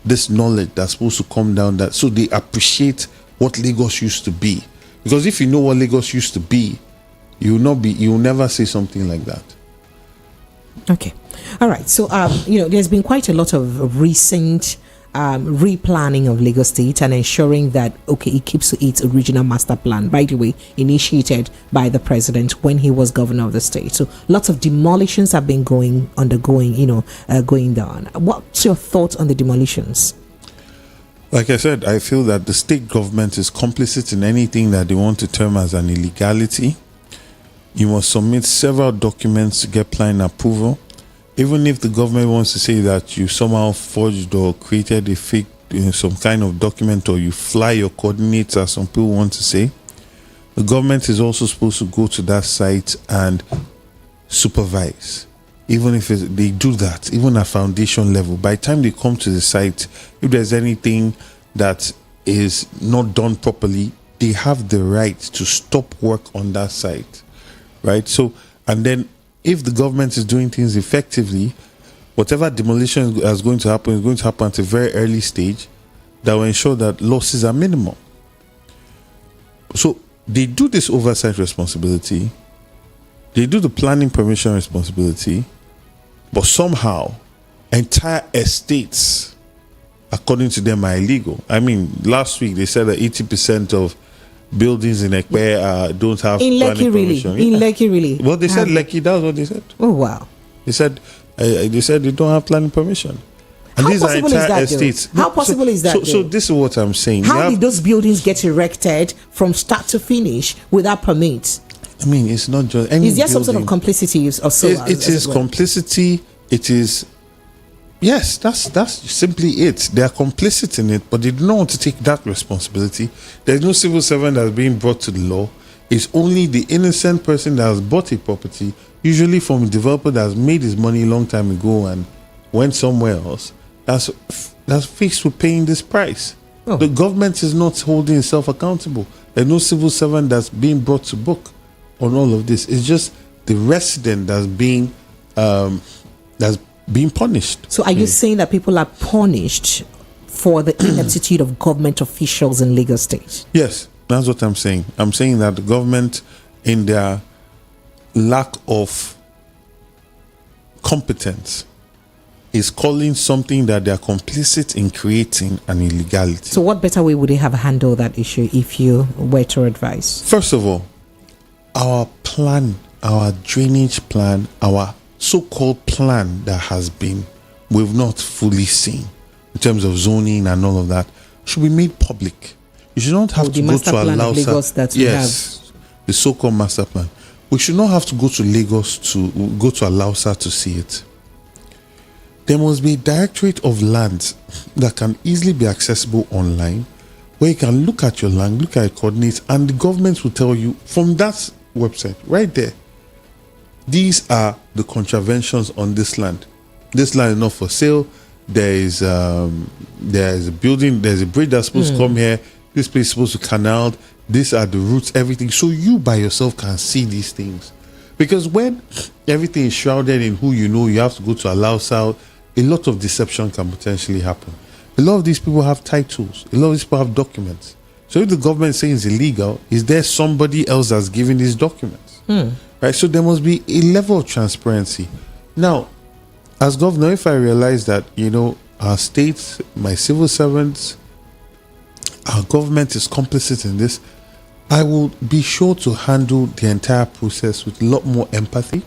this knowledge that's supposed to come down so they appreciate what Lagos used to be. Because if you know what Lagos used to be, you will never say something like that. Okay. All right. So, there's been quite a lot of recent replanning of Lagos State and ensuring that, it keeps to its original master plan, by the way, initiated by the president when he was governor of the state. So lots of demolitions have been going down. What's your thoughts on the demolitions? Like I said, I feel that the state government is complicit in anything that they want to term as an illegality. You must submit several documents to get planning approval. Even if the government wants to say that you somehow forged or created a fake, some kind of document, or you fly your coordinates, as some people want to say, the government is also supposed to go to that site and supervise. Even if they do that, even at foundation level, by the time they come to the site, if there's anything that is not done properly, they have the right to stop work on that site, right? So, and then if the government is doing things effectively, whatever demolition is going to happen at a very early stage that will ensure that losses are minimal. So they do this oversight responsibility, they do the planning permission responsibility, but somehow entire estates, according to them, are illegal. I mean, last week they said that 80% of buildings in Ekpe don't have planning permission. In Lekki, really? Well, they said Lekki, that's what they said. Oh, wow. They said they don't have planning permission. And How these are possible is entire that, estates. How possible is that? So this is what I'm saying. How did those buildings get erected from start to finish without permits? I mean, it's not just any. Is there some building. sort of complicity or so? It is complicity. It is. Yes, that's simply it. They are complicit in it, but they do not want to take that responsibility. There's no civil servant that's being brought to the law. It's only the innocent person that has bought a property, usually from a developer that has made his money a long time ago and went somewhere else, that's faced with paying this price. Oh. The government is not holding itself accountable. There's no civil servant that's being brought to book on all of this. It's just the resident that's being punished. So are you saying that people are punished for the ineptitude of government officials in Lagos State? Yes, that's what I'm saying. I'm saying that the government, in their lack of competence, is calling something that they are complicit in creating an illegality. So what better way would they have handled that issue if you were to advise? First of all, our plan, our drainage plan, our so-called plan that we've not fully seen in terms of zoning and all of that, should be made public. You should not have to go to Lagos. Yes, the so-called master plan. We should not have to go to Lagos to go to Alausa to see it. There must be a directorate of lands that can easily be accessible online, where you can look at your land, look at your coordinates, and the government will tell you from that website right there, these are the contraventions on this land. This land is not for sale. There is a building, there's a bridge that's supposed to come here. This place is supposed to canal. These are the routes, everything. So you by yourself can see these things. Because when everything is shrouded in who you know, you have to go to allow out, a lot of deception can potentially happen. A lot of these people have titles. A lot of these people have documents. So if the government is saying it's illegal, is there somebody else that's giving these documents? Right? So there must be a level of transparency. Now, as governor, if I realize that, our states, my civil servants, our government is complicit in this, I will be sure to handle the entire process with a lot more empathy.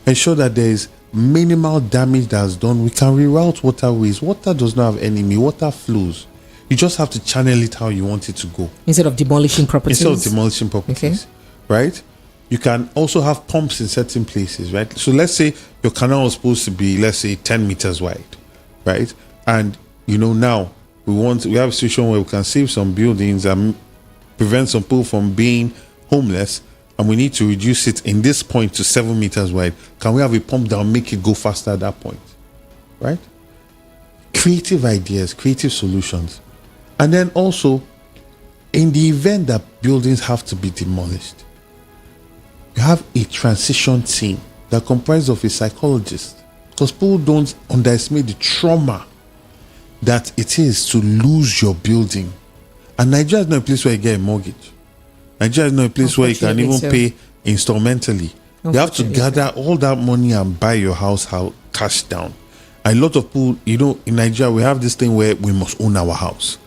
Ensure that there is minimal damage that's done. We can reroute waterways. Water does not have enemy. Water flows. You just have to channel it how you want it to go. Instead of demolishing properties. Okay. Right? You can also have pumps in certain places, right? So let's say your canal is supposed to be, let's say, 10 meters wide, right? And, now we have a situation where we can save some buildings and prevent some people from being homeless, and we need to reduce it in this point to 7 meters wide. Can we have a pump that will make it go faster at that point? Right? Creative ideas, creative solutions. And then also, in the event that buildings have to be demolished, you have a transition team that comprises of a psychologist, because people don't underestimate the trauma that it is to lose your building. And Nigeria is not a place where you get a mortgage. Nigeria is not a place where you can even pay instrumentally. You have to gather all that money and buy your house cash down. And a lot of people, in Nigeria, we have this thing where we must own our house.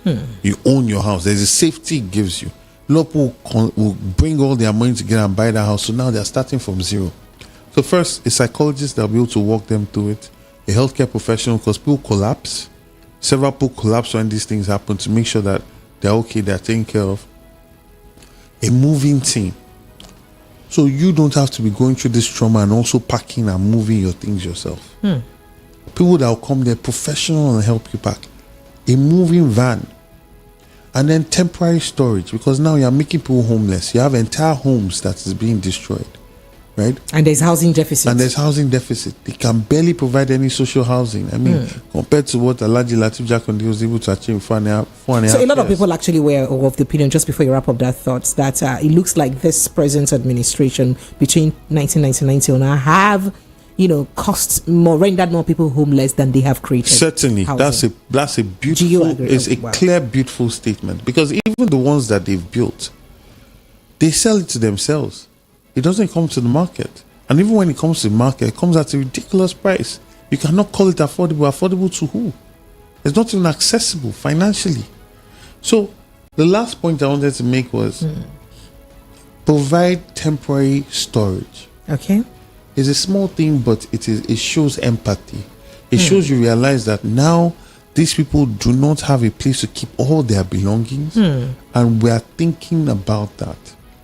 You own your house. There's a safety it gives you. A lot of people will bring all their money together and buy that house. So now they're starting from zero. So first, a psychologist that will be able to walk them through it. A healthcare professional, because people collapse. Several people collapse when these things happen, to make sure that they're okay, they're taken care of. A moving team. So you don't have to be going through this trauma and also packing and moving your things yourself. People that will come there, professional, and help you pack. A moving van. And then temporary storage, because now you're making people homeless. You have entire homes that is being destroyed, right? And there's housing deficit. They can barely provide any social housing. I mean, compared to what Alhaji Lateef Jakonde was able to achieve for 4.5 years. So a lot of people actually were of the opinion, just before you wrap up that thought, that it looks like this present administration between 1999 till now have rendered more people homeless than they have created. Certainly, housing. that's a beautiful, it's a clear, beautiful statement, because even the ones that they've built, they sell it to themselves. It doesn't come to the market, and even when it comes to the market, it comes at a ridiculous price. You cannot call it affordable. Affordable to who? It's not even accessible financially. So the last point I wanted to make was provide temporary storage. Okay. It's a small thing, but it shows empathy. It shows you realize that now these people do not have a place to keep all their belongings, and we are thinking about that.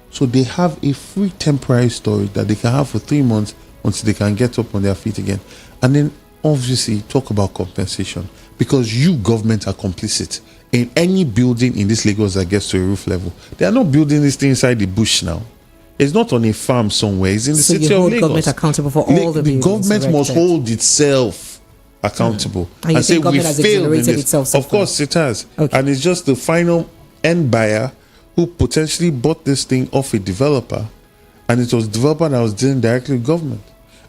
So they have a free temporary storage that they can have for 3 months until they can get up on their feet again. And then obviously talk about compensation, because you, government, are complicit in any building in this Lagos that gets to a roof level. They are not building this thing inside the bush now. It's not on a farm somewhere. It's in the city of Lagos. So you hold government accountable for all the government must hold itself accountable and say we failed in this. Of course it has. Okay. And it's just the final end buyer who potentially bought this thing off a developer, and it was the developer that was dealing directly with government.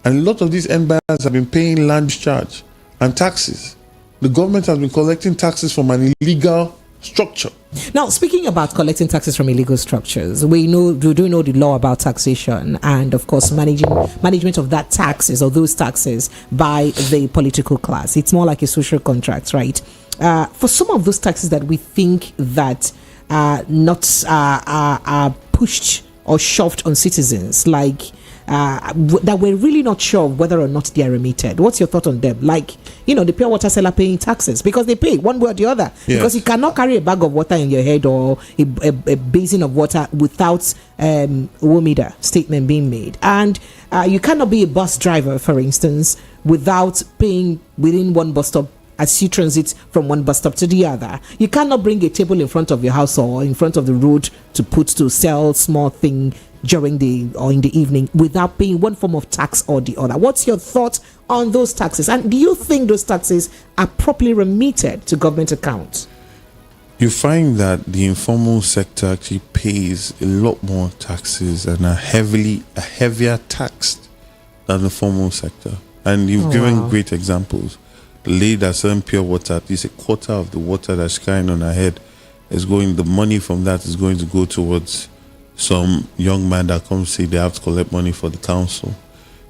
And a lot of these end buyers have been paying land charge and taxes. The government has been collecting taxes from an illegal structure. Now, speaking about collecting taxes from illegal structures, we do know the law about taxation, and of course management of that taxes or those taxes by the political class. It's more like a social contract, right? For some of those taxes that we think that are pushed or shoved on citizens, like that we're really not sure of whether or not they are remitted. What's your thought on them? Like, the pure water seller paying taxes because they pay one way or the other. Yes. Because you cannot carry a bag of water in your head or a basin of water without WOMIDA statement being made. And you cannot be a bus driver, for instance, without paying within one bus stop as you transit from one bus stop to the other. You cannot bring a table in front of your house or in front of the road to sell small thing during the or in the evening without paying one form of tax or the other. What's your thought on those taxes? And do you think those taxes are properly remitted to government accounts? you find that the informal sector actually pays a lot more taxes and are heavier taxed than the formal sector. And you've given great examples. The lady that's selling pure water, at least a quarter of the water that's carrying on her head is going, the money from that is going to go towards some young man that comes say they have to collect money for the council.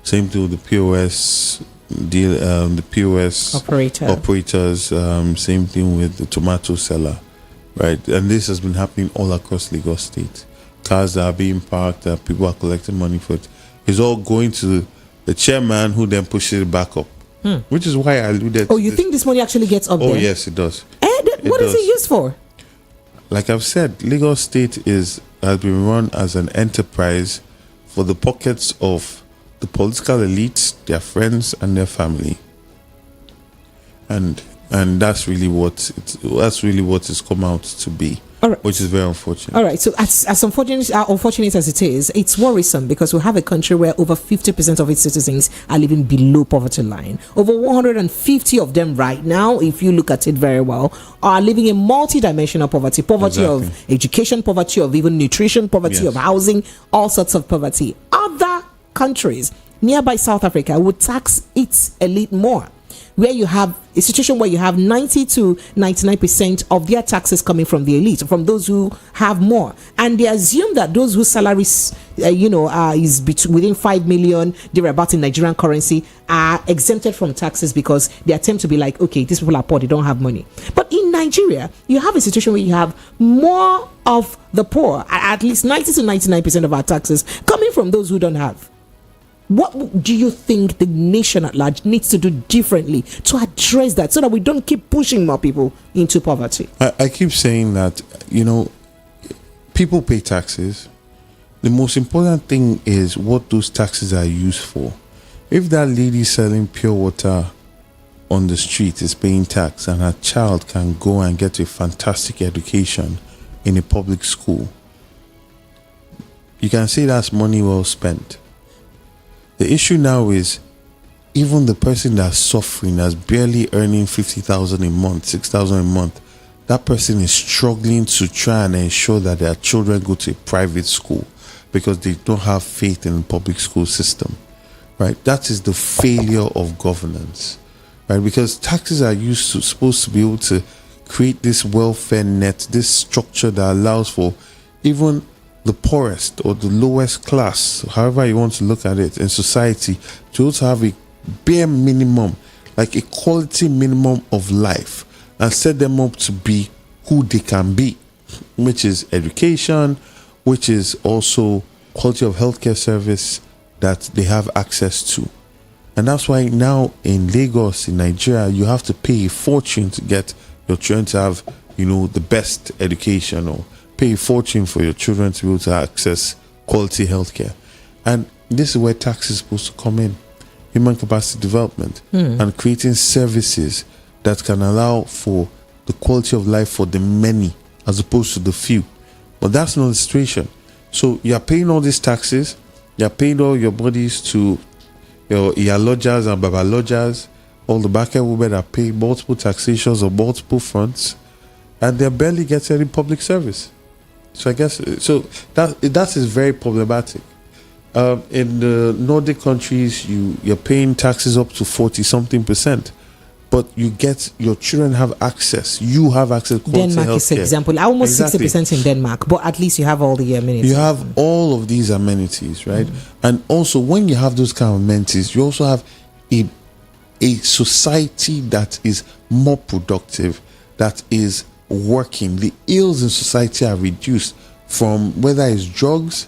Same thing with the POS deal, the POS operators. Same thing with the tomato seller, right? And this has been happening all across Lagos State. Cars that are being parked, people are collecting money for it. It's all going to the chairman, who then pushes it back up. Which is why I alluded. Oh, you think this money actually gets up there? Oh, yes, it does. What is it used for? Like I've said, Lagos State has been run as an enterprise for the pockets of the political elites, their friends, and their family. And that's really what it's come out to be. All right. Which is very unfortunate. All right. So as unfortunate as it is, it's worrisome because we have a country where over 50% of its citizens are living below poverty line. Over 150 of them right now, if you look at it very well, are living in multi-dimensional poverty. Poverty Exactly. of education, poverty of even nutrition, poverty of housing, all sorts of poverty. Other countries nearby South Africa would tax its elite more, where you have a situation where you have 90 to 99% of their taxes coming from the elite, from those who have more, and they assume that those whose salaries is within 5 million thereabout in Nigerian currency are exempted from taxes because they attempt to be like, okay, these people are poor, they don't have money. But in Nigeria, you have a situation where you have more of the poor, at least 90 to 99% of our taxes coming from those who don't have. What do you think the nation at large needs to do differently to address that so that we don't keep pushing more people into poverty? I keep saying that, people pay taxes. The most important thing is what those taxes are used for. If that lady selling pure water on the street is paying tax and her child can go and get a fantastic education in a public school, you can say that's money well spent. The issue now is even the person that's suffering, that's barely earning 50,000 a month, 6,000 a month, that person is struggling to try and ensure that their children go to a private school because they don't have faith in the public school system, right? That is the failure of governance, right? Because taxes are supposed to be able to create this welfare net, this structure that allows for even the poorest or the lowest class, however you want to look at it in society, to also have a bare minimum, like a quality minimum of life, and set them up to be who they can be, which is education, which is also quality of healthcare service that they have access to. And that's why now in Lagos, in Nigeria, you have to pay a fortune to get your children to have, the best education, or pay a fortune for your children to be able to access quality healthcare. And this is where tax is supposed to come in. Human capacity development and creating services that can allow for the quality of life for the many as opposed to the few. But that's not the situation. So you're paying all these taxes, you're paying all your bodies to your lodgers and baba lodgers, all the back-end women are paying multiple taxations on multiple fronts, and they're barely getting any public service. So I guess that is very problematic. In the Nordic countries, you're paying taxes up to 40-something%, but your children have access. You have access to quality Denmark is healthcare. Example, almost 60% in Denmark, but at least you have all the amenities. You have all of these amenities, right? And also, when you have those kind of amenities, you also have a society that is more productive, that is working. The ills in society are reduced from whether it's drugs,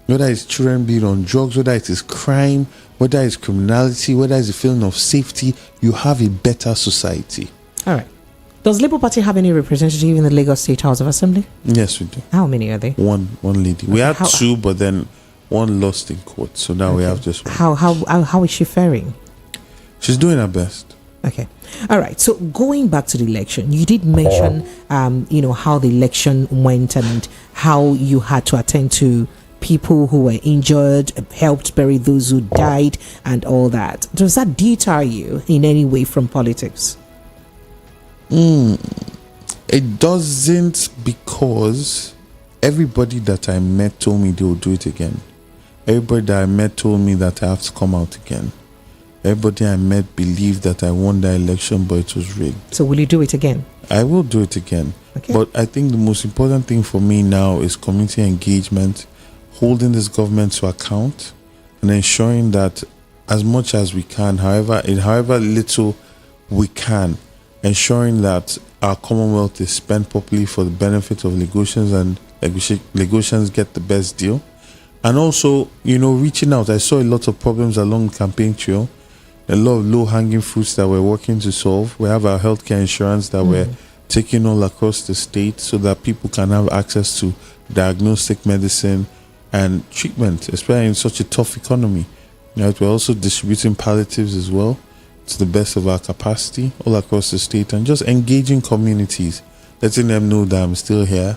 whether it's children being on drugs, whether it is crime, whether it's criminality, whether it's a feeling of safety. You have a better society. All right. Does Labour Party have any representative in the Lagos State House of Assembly? Yes, we do. How many are they? One lady. We had two, but then one lost in court. So now we have just one. How is she faring? She's doing her best. Okay. All right. So going back to the election, you did mention, how the election went and how you had to attend to people who were injured, helped bury those who died, and all that. Does that deter you in any way from politics? It It doesn't, because everybody that I met told me they will do it again. Everybody that I met told me that I have to come out again. Everybody I met believed that I won the election, but it was rigged. So will you do it again? I will do it again. Okay. But I think the most important thing for me now is community engagement, holding this government to account, and ensuring that as much as we can, however little we can, ensuring that our Commonwealth is spent properly for the benefit of Lagosians, and Lagosians get the best deal. And also, reaching out. I saw a lot of problems along the campaign trail, a lot of low-hanging fruits that we're working to solve. We have our healthcare insurance that we're taking all across the state so that people can have access to diagnostic medicine and treatment, especially in such a tough economy. Right? We're also distributing palliatives as well to the best of our capacity all across the state, and just engaging communities, letting them know that I'm still here,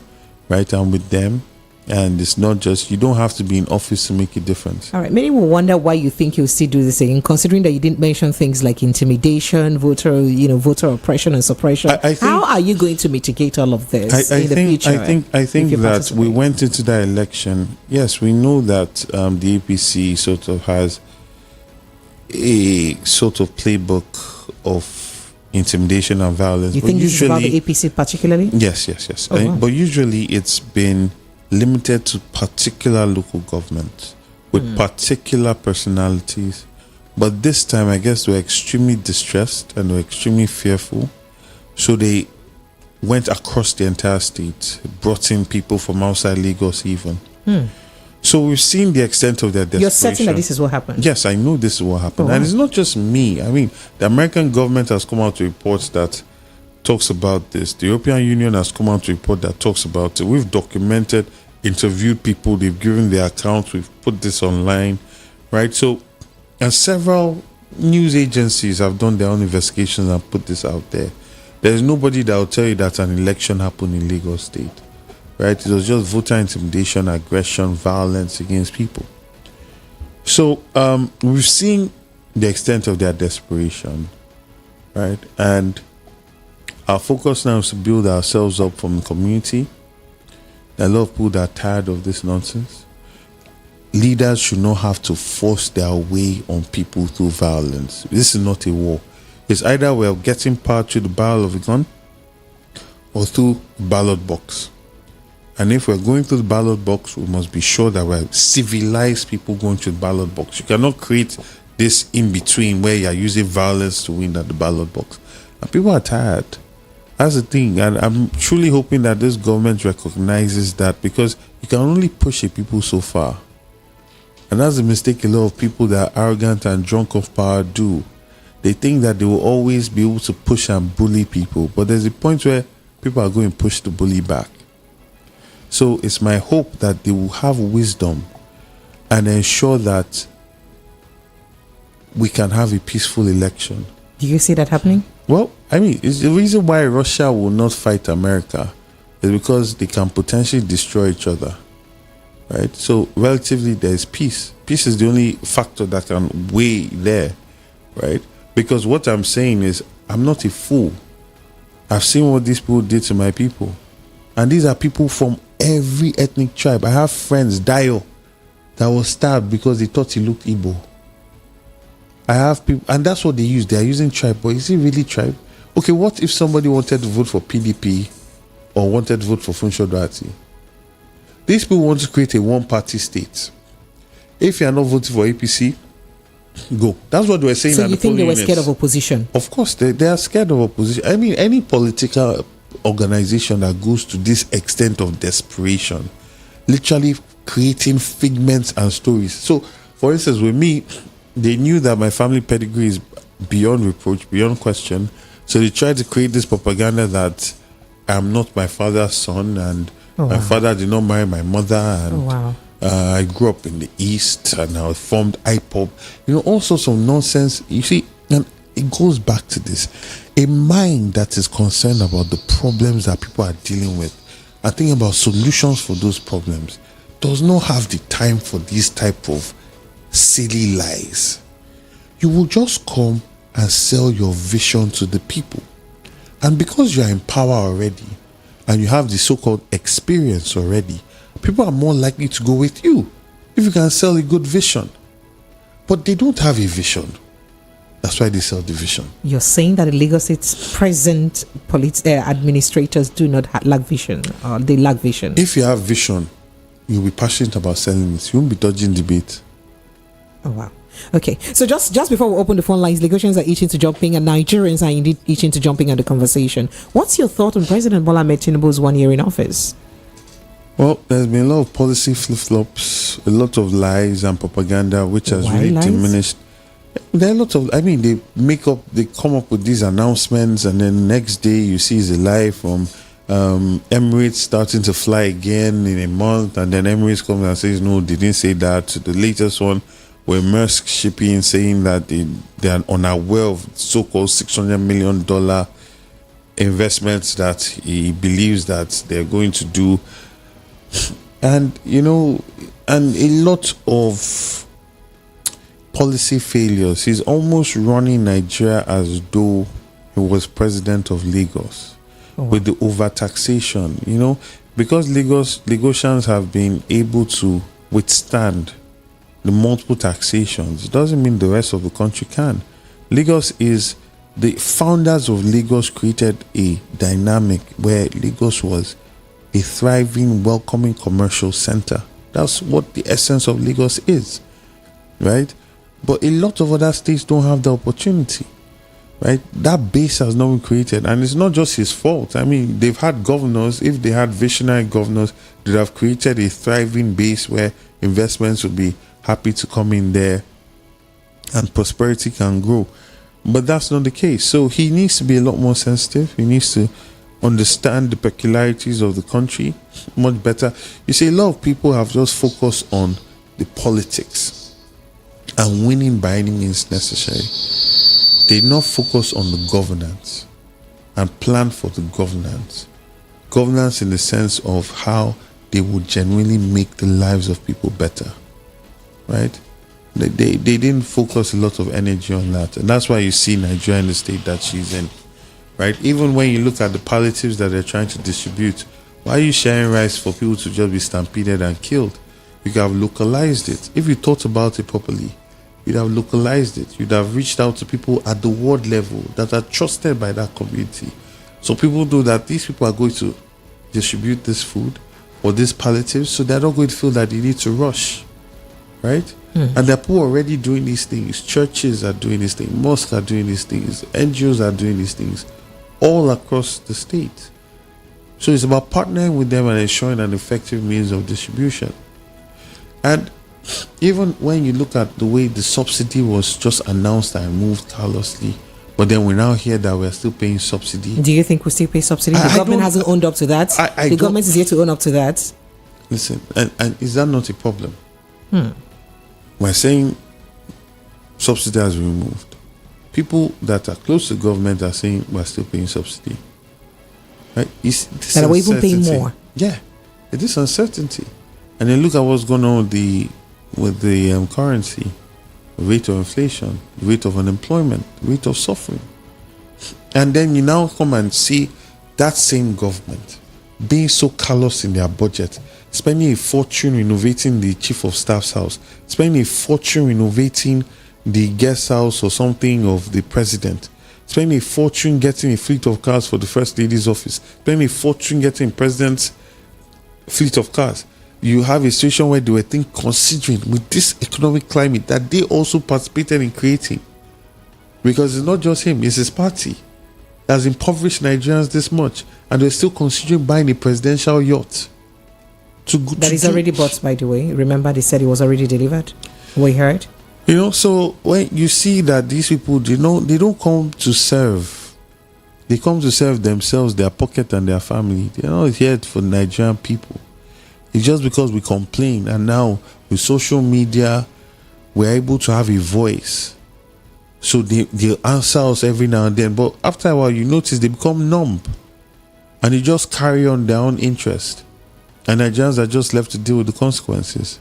right? I'm with them. And it's not just, you don't have to be in office to make a difference. All right. Many will wonder why you think you'll still do this again, considering that you didn't mention things like intimidation, voter oppression and suppression. I think, how are you going to mitigate all of this in the future? I think that we went into that election. Yes, we know that the APC sort of has a sort of playbook of intimidation and violence. You think this is about the APC particularly? Yes. Oh, wow. But usually it's been limited to particular local governments with particular personalities. But this time, I guess, they're extremely distressed and they're extremely fearful. So they went across the entire state, brought in people from outside Lagos even. So we've seen the extent of their desperation. You're certain that this is what happened? Yes, I know this is what happened. Oh, wow. And it's not just me. I mean, the American government has come out to report that talks about this. The European Union has come out to report that talks about it. We've documented, interviewed people, they've given their accounts, we've put this online, right? So, and several news agencies have done their own investigations and put this out there. There's nobody that will tell you that an election happened in Lagos State, right? It was just voter intimidation, aggression, violence against people. So, we've seen the extent of their desperation, right? And our focus now is to build ourselves up from the community. A lot of people that are tired of this nonsense. Leaders should not have to force their way on people through violence. This is not a war. It's either we're getting power through the barrel of a gun or through ballot box. And if we're going through the ballot box, we must be sure that we're civilized people going through the ballot box. You cannot create this in between where you're using violence to win at the ballot box. And people are tired. That's the thing, and I'm truly hoping that this government recognizes that, because you can only push a people so far. And that's the mistake a lot of people that are arrogant and drunk of power do. They think that they will always be able to push and bully people, but there's a point where people are going to push the bully back. So it's my hope that they will have wisdom and ensure that we can have a peaceful election. Do you see that happening? Well, I mean, it's the reason why Russia will not fight America is because they can potentially destroy each other, right? So relatively, there's peace. Peace is the only factor that can weigh there, right? Because what I'm saying is, I'm not a fool. I've seen what these people did to my people. And these are people from every ethnic tribe. I have friends, Dio, that was stabbed because they thought he looked Igbo. I have people, and that's what they use. They are using tribe, but is it really tribe? Okay, what if somebody wanted to vote for PDP or wanted to vote for Funsho Dati? These people want to create a one-party state. If you are not voting for APC, go. That's what they were saying. So you think they were scared of opposition? Of course, they are scared of opposition. I mean, any political organization that goes to this extent of desperation, literally creating figments and stories. So, for instance, with me, they knew that my family pedigree is beyond reproach, beyond question. So they tried to create this propaganda that I'm not my father's son, and my father did not marry my mother, and I grew up in the East, and I formed IPOP. All sorts of nonsense. You see, and it goes back to this. A mind that is concerned about the problems that people are dealing with and thinking about solutions for those problems does not have the time for this type of silly lies. You will just come and sell your vision to the people, and because you are in power already, and you have the so-called experience already, people are more likely to go with you if you can sell a good vision. But they don't have a vision. That's why they sell the vision. You're saying that the Lagos State's present administrators do not lack vision, or they lack vision. If you have vision, you'll be passionate about selling it. You won't be dodging debate. Oh, wow. Okay, so just before we open the phone lines, Lagosians are itching to jumping and Nigerians are indeed itching to jumping at the conversation. What's your thought on President Bola Ahmed Tinubu's 1 year in office? Well, there's been a lot of policy flip-flops, a lot of lies and propaganda, which has really diminished. There are a lot of, they come up with these announcements, and then next day you see is a lie from Emirates starting to fly again in a month, and then Emirates comes and says, no, they didn't say that. The latest one were Maersk Shipping saying that they are unaware of so-called $600 million investments that he believes that they're going to do. And, and a lot of policy failures. He's almost running Nigeria as though he was president of Lagos with the overtaxation, because Lagosians have been able to withstand the multiple taxations. It doesn't mean the rest of the country can. The founders of Lagos created a dynamic where Lagos was a thriving, welcoming commercial center. That's what the essence of Lagos is, right? But a lot of other states don't have the opportunity, right? That base has not been created, and it's not just his fault. They've had governors. If they had visionary governors, they'd have created a thriving base where investments would be happy to come in there and prosperity can grow. But that's not the case. So he needs to be a lot more sensitive. He needs to understand the peculiarities of the country much better. You see, a lot of people have just focused on the politics and winning by any means necessary. They did not focus on the governance and plan for the governance. Governance in the sense of how they would genuinely make the lives of people better, right? They didn't focus a lot of energy on that. And that's why you see Nigeria in the state that she's in, right? Even when you look at the palliatives that they're trying to distribute, why are you sharing rice for people to just be stampeded and killed? You could have localized it. If you thought about it properly, you'd have localized it. You'd have reached out to people at the ward level that are trusted by that community. So people know that these people are going to distribute this food or this palliative, so they're not going to feel that they need to rush, right? And there are people already doing these things. Churches are doing these things. Mosques are doing these things. NGOs are doing these things all across the state. So it's about partnering with them and ensuring an effective means of distribution. And even when you look at the way the subsidy was just announced and moved carelessly, but then we now hear that we're still paying subsidy. Do you think we still pay subsidy? The government hasn't owned up to that. The government is here to own up to that. Listen, and is that not a problem? We're saying subsidy has been removed. People that are close to government are saying we're still paying subsidy. Right? That we're even paying more. Yeah, it is uncertainty. And then look at what's going on with the currency, the rate of inflation, the rate of unemployment, the rate of suffering. And then you now come and see that same government being so callous in their budget, spending a fortune renovating the chief of staff's house, spending a fortune renovating the guest house or something of the president, spending a fortune getting a fleet of cars for the first lady's office, spending a fortune getting president's fleet of cars. You have a situation where they were considering with this economic climate that they also participated in creating, because it's not just him, it's his party that has impoverished Nigerians this much, and they're still considering buying a presidential yacht. That is already bought, by the way. Remember, they said it was already delivered. We heard. So when you see that these people, they don't come to serve. They come to serve themselves, their pocket, and their family. They're not here for Nigerian people. It's just because we complain, and now with social media, we're able to have a voice. So they'll answer us every now and then. But after a while, you notice they become numb, and they just carry on their own interest. And Nigerians are just left to deal with the consequences.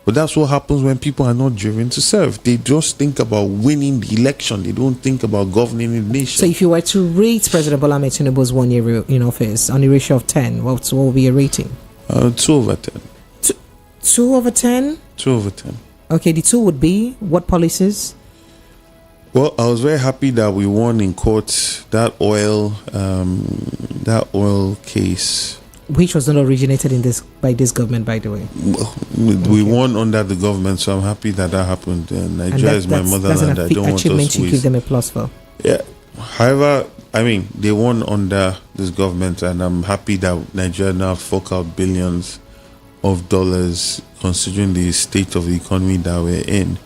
But that's what happens when people are not driven to serve. They just think about winning the election. They don't think about governing the nation. So if you were to rate President Bola Ahmed Tinubu's 1 year in office on a ratio of 10, what will be your rating? 2 over 10. 2 over 10? 2 over 10. Okay, the 2 would be what policies? Well, I was very happy that we won in court that oil case, which was not originated by this government, by the way. We won under the government, so I'm happy that happened. Nigeria is my motherland. I don't want to achievement you give them a plus for. Yeah. However, I mean, they won under this government, and I'm happy that Nigeria now fork out billions of dollars, considering the state of the economy that we're in.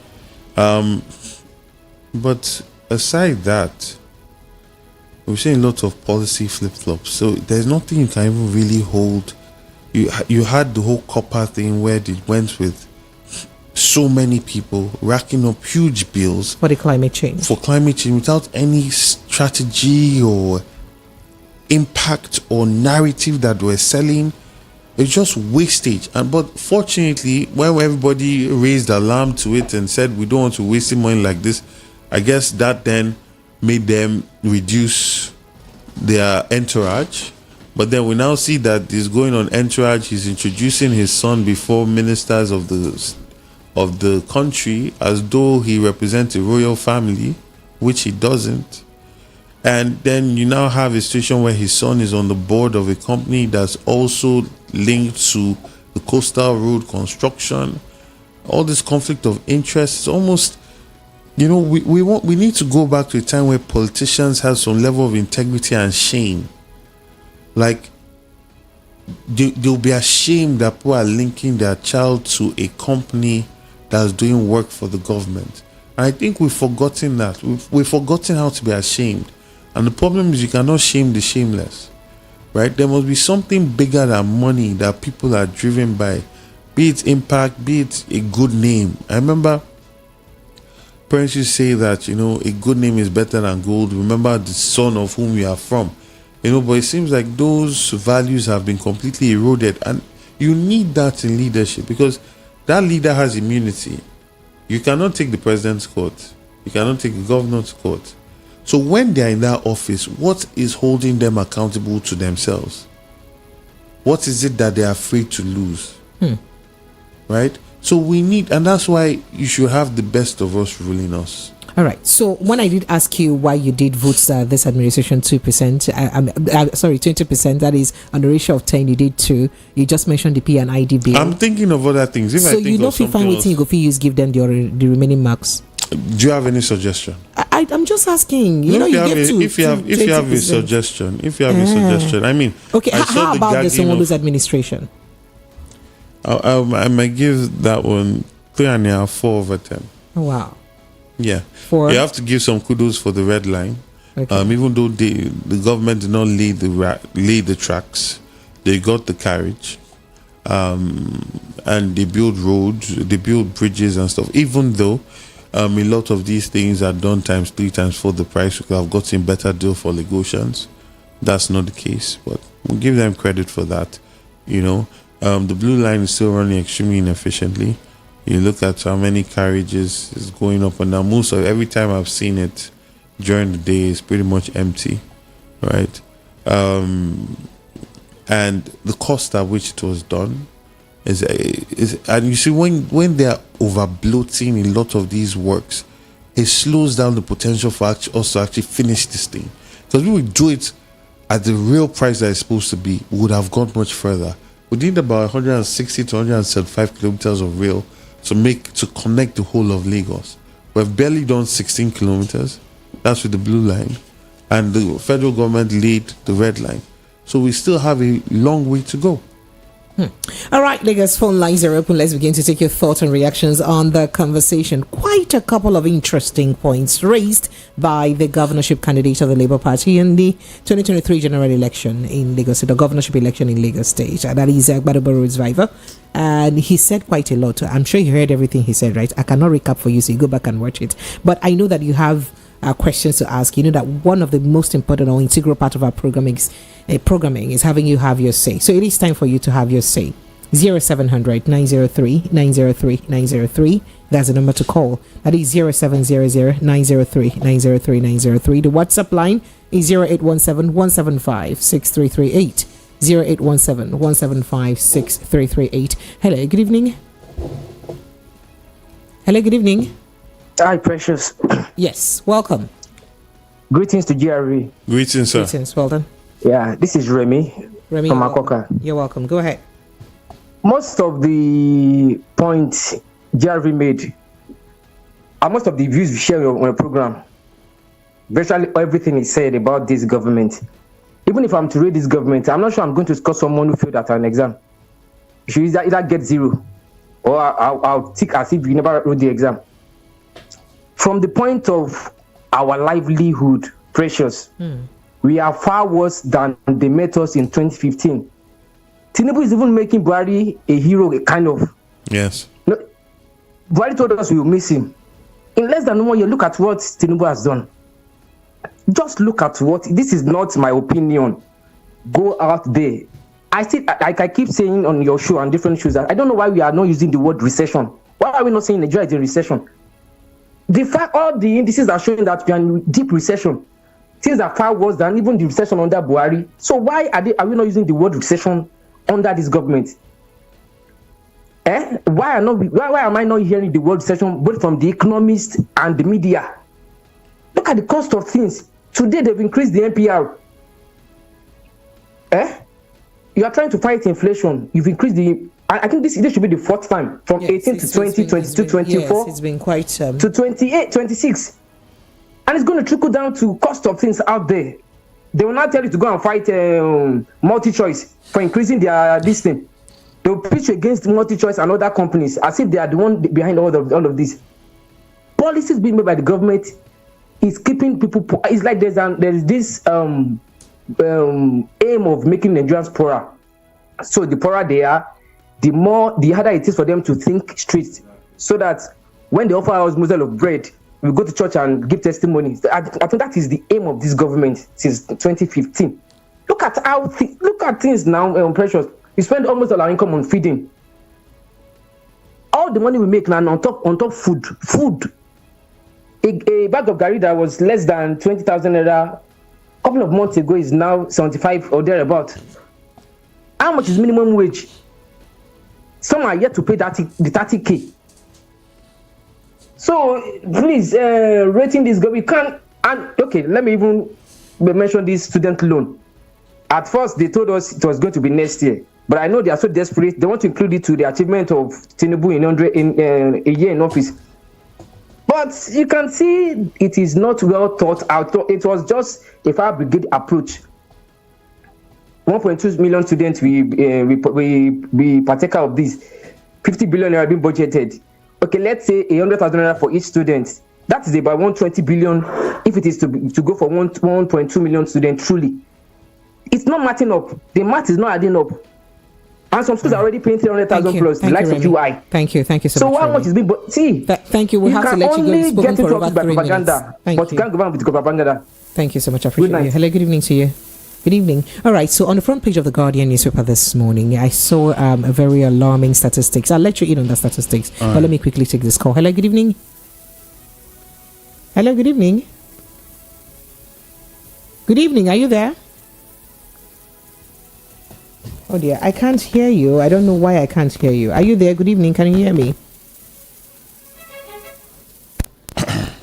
But aside that, we've seen a lot of policy flip-flops, so there's nothing you can even really hold. You had the whole copper thing where they went with so many people racking up huge bills for the climate change, without any strategy or impact or narrative that we're selling. It's just wastage. But fortunately, when everybody raised alarm to it and said we don't want to waste money like this, I guess that then made them reduce their entourage. But then we now see that he's going on entourage. He's introducing his son before ministers of the country as though he represents a royal family, which he doesn't. And then you now have a situation where his son is on the board of a company that's also linked to the coastal road construction. All this conflict of interest is almost, we need to go back to a time where politicians have some level of integrity and shame. Like, they'll be ashamed that people are linking their child to a company that's doing work for the government. And I think we've forgotten that. We've forgotten how to be ashamed. And the problem is you cannot shame the shameless, right? There must be something bigger than money that people are driven by, be it impact, be it a good name. I remember parents used to say that, a good name is better than gold. Remember the son of whom you are from. But it seems like those values have been completely eroded. And you need that in leadership, because that leader has immunity. You cannot take the president's court. You cannot take the governor's court. So when they are in that office, what is holding them accountable to themselves? What is it that they are afraid to lose? Right? So we need, and that's why you should have the best of us ruling us. All right. So when I did ask you why you did vote this administration 2%, 20%, that is on the ratio of 10, you did 2. You just mentioned the P&ID bill. I'm thinking of other things. If so I think if you find waiting, you go use give them the remaining marks. Do you have any suggestion? I'm just asking. If you have a suggestion, I mean, okay. How about the Sanwo-Olu's administration? I might give that one 3.5, 4 over 10. Oh, wow. Yeah. 4. You have to give some kudos for the red line. Okay. Even though the government did not lay the tracks, they got the carriage, and they build roads, they build bridges and stuff. Even though a lot of these things are done times 3 times 4 the price, we could have gotten better deal for Lagosians. That's not the case, but we'll give them credit for that. The blue line is still running extremely inefficiently. You look at how many carriages is going up and down. Most of every time I've seen it during the day, it's pretty much empty, right? And the cost at which it was done is and you see when they are over bloating a lot of these works, it slows down the potential for us to actually finish this thing. Because we would do it at the real price that it's supposed to be, we would have gone much further. We need about 160 to 175 kilometers of rail to connect the whole of Lagos. We've barely done 16 kilometers. That's with the blue line. And the federal government laid the red line. So we still have a long way to go. All right, Lagos phone lines are open. Let's begin to take your thoughts and reactions on the conversation. Quite a couple of interesting points raised by the governorship candidate of the Labour Party in the 2023 general election in Lagos, the governorship election in Lagos State. And that is Gbadebo Rhodes-Vivour. And he said quite a lot. I'm sure you heard everything he said, right? I cannot recap for you, so you go back and watch it. But I know that you have questions to ask. You know that one of the most important or integral part of our programming is having you have your say. So it is time for you to have your say. 0700 903 903 903. That's the number to call. That is 0700 903 903 903. The WhatsApp line is 0817 175 6338. 0817 175 6338. Hello, good evening. Hello, good evening. Hi, Precious. Yes, welcome. Greetings to GRV. Greetings, sir. Greetings, well done. Yeah, this is Remy from you're Makoka. welcome. You're welcome. Go ahead. Most of the points GRV made, and most of the views we share on the program, virtually everything is said about this government. Even if I'm to rate this government, I'm not sure I'm going to score someone who failed at an exam. You should either get 0 or I'll tick as if you never wrote the exam. From the point of our livelihood, Precious, we are far worse than they met us in 2015. Tinubu is even making Buhari a hero, a kind of. Yes. No, Buhari told us we will miss him. In less than 1 year, look at what Tinubu has done. Just look at what, this is not my opinion. Go out there. I keep saying on your show and different shows that I don't know why we are not using the word recession. Why are we not saying Nigeria is in recession? The fact all the indices are showing that we are in deep recession. Things are far worse than even the recession under Buhari. So why are we not using the word recession under this government? Why am I not hearing the word recession both from the economists and the media? Look at the cost of things. Today they've increased the NPR. You are trying to fight inflation. You've increased the. I think this should be the fourth time from 18 to 20, 22, 24. Yes, it's been quite to 28, 26. And it's going to trickle down to cost of things out there. They will not tell you to go and fight multi-choice for increasing their this thing. They will pitch against multi-choice and other companies as if they are the one behind all of this. Policies being made by the government is keeping people poor. It's like there's this aim of making Nigerians poorer. So the poorer they are, the harder it is for them to think straight. So that when they offer us morsel of bread, we go to church and give testimonies. I think that is the aim of this government since 2015. Look at things now, Precious. We spend almost all our income on feeding. All the money we make now on top food. A bag of garri that was less than 20,000 naira a couple of months ago is now 75 or thereabout. How much is minimum wage? Some are yet to pay the 30K. So please, rating this government, we can't. And okay, let me even mention this student loan. At first, they told us it was going to be next year, but I know they are so desperate. They want to include it to the achievement of Tinubu in a year in office. But you can see it is not well thought out. It was just a fire brigade approach. 1.2 million students we partaker of this. 50 billion naira being budgeted. Okay, let's say 100,000 naira for each student. That is about 120 billion if it is to go for 1.2 million students truly. It's not matching up. The math is not adding up. And some schools are already paying 300,000 plus, the likes of UI. Thank you so much. So how much is being... See, thank you. We have to let you go. You've spoken for over 3 minutes. But you can't govern with propaganda. Thank you so much. I appreciate you. Hello, good evening to you. Good evening. All right, so on the front page of the Guardian newspaper this morning, I saw a very alarming statistics. I'll let you in on the statistics, but let me quickly take this call. Hello, good evening. Hello, good evening. Good evening, are you there? Oh dear, I can't hear you. I don't know why I can't hear you. Are you there? Good evening, can you hear me?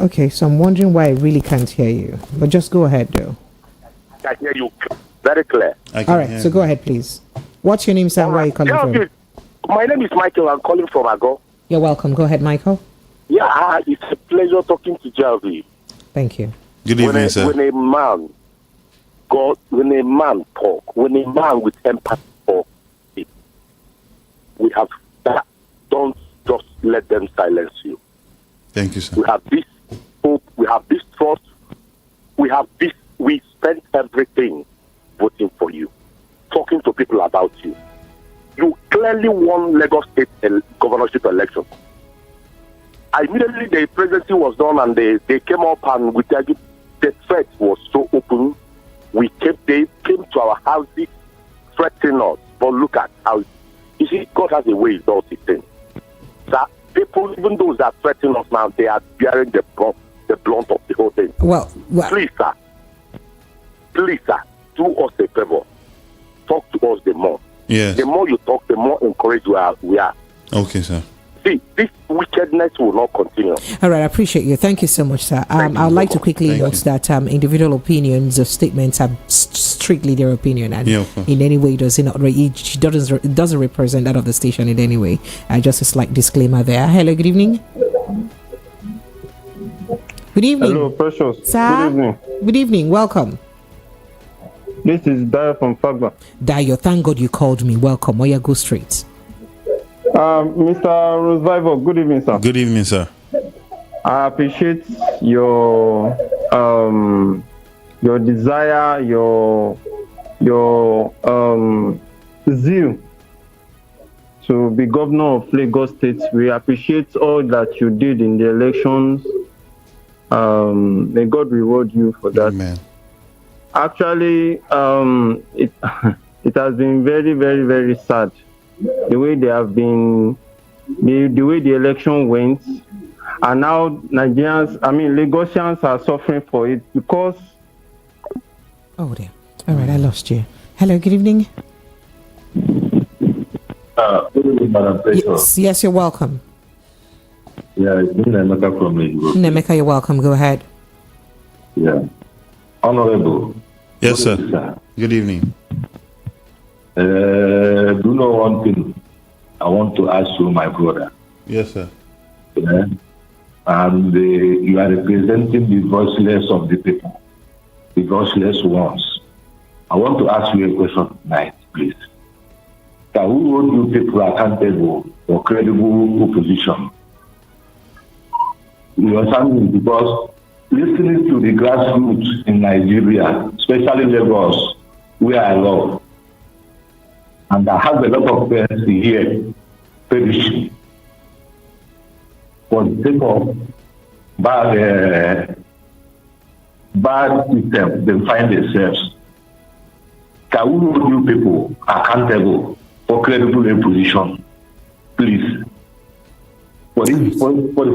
Okay, so I'm wondering why I really can't hear you. But just go ahead though. I hear you very clear. All right, so go ahead, please. What's your name, sir? Where are you calling from? My name is Michael. I'm calling from Ago. You're welcome. Go ahead, Michael. Yeah, it's a pleasure talking to Jarvi. Thank you. Good evening, sir. When a man talk, when a man with empathy talk, we have that. Don't just let them silence you. Thank you, sir. We have this hope. We have this trust. We have this. We spent everything voting for you, talking to people about you. You clearly won Lagos State governorship election. Immediately the presidency was done and they came up and the threat was so open. They came to our houses threatening us. But look at how You see, God has a way He does His thing. That people, even those that threaten us now, they are bearing the blunt of the whole thing. Well, please, sir, do us a favor. Talk to us the more. Yes. The more you talk, the more encouraged we are. Okay, sir. See, this wickedness will not continue. All right, I appreciate you. Thank you so much, sir. I'd like to quickly note that individual opinions of statements are strictly their opinion, and in any way does it not it doesn't represent that of the station in any way. Just a slight disclaimer there. Hello, good evening. Good evening. Hello, Precious. Sir? Good evening. Good evening. Welcome. This is Dayo from Fagba. Dayo, thank God you called me. Welcome. Oya, go straight. Mr. Rhodes-Vivour, good evening, sir. Good evening, sir. I appreciate your desire, your zeal to be governor of Lagos State. We appreciate all that you did in the elections. May God reward you for that. Amen. Actually, it has been very, very, very sad the way they have been, the way the election went, and now Lagosians are suffering for it because. Oh dear. All right, I lost you. Hello, good evening. Good evening, Madam Precious. Yes, you're welcome. Yeah, it's Nemeka from Lagos. Nemeka, you're welcome. Go ahead. Yeah. Honorable. Yes, sir. Good evening. Do you know one thing? I want to ask you, my brother. Yes, sir. Yeah. And you are representing the voiceless of the people, the voiceless ones. I want to ask you a question tonight, please. Who hold you people accountable for credible opposition? You understand me? Because listening to the grassroots in Nigeria, especially Lagos, where I love, and I have a lot of friends here perishing for the sake of bad system they find themselves. Can we hold you people accountable for credible opposition, please? For the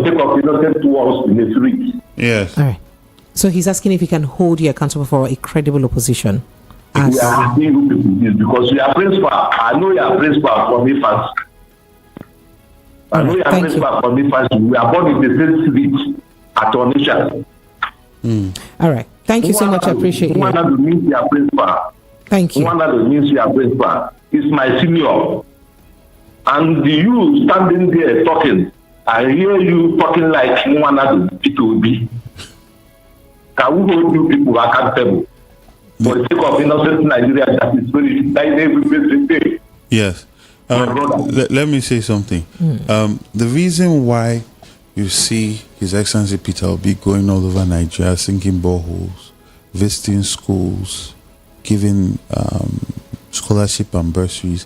sake of innocent ones in the street. Yes. All right. So he's asking if he can hold you accountable for a credible opposition. We are asking you people this because you are principal. I know you are principal for me fast. I know you are principal for me fast. We are born in the same street at Onitsha. All right. Thank you so much. I appreciate you. One that means you are principal. Thank you. One that means you are principal is my senior. And you standing there talking, I hear you talking like one that people be. Can we hold you people accountable for the sake of innocent Nigeria that is very dying every day? Yes. Let me say something. The reason why you see His Excellency Peter Obi going all over Nigeria, sinking boreholes, visiting schools, giving scholarship and bursaries,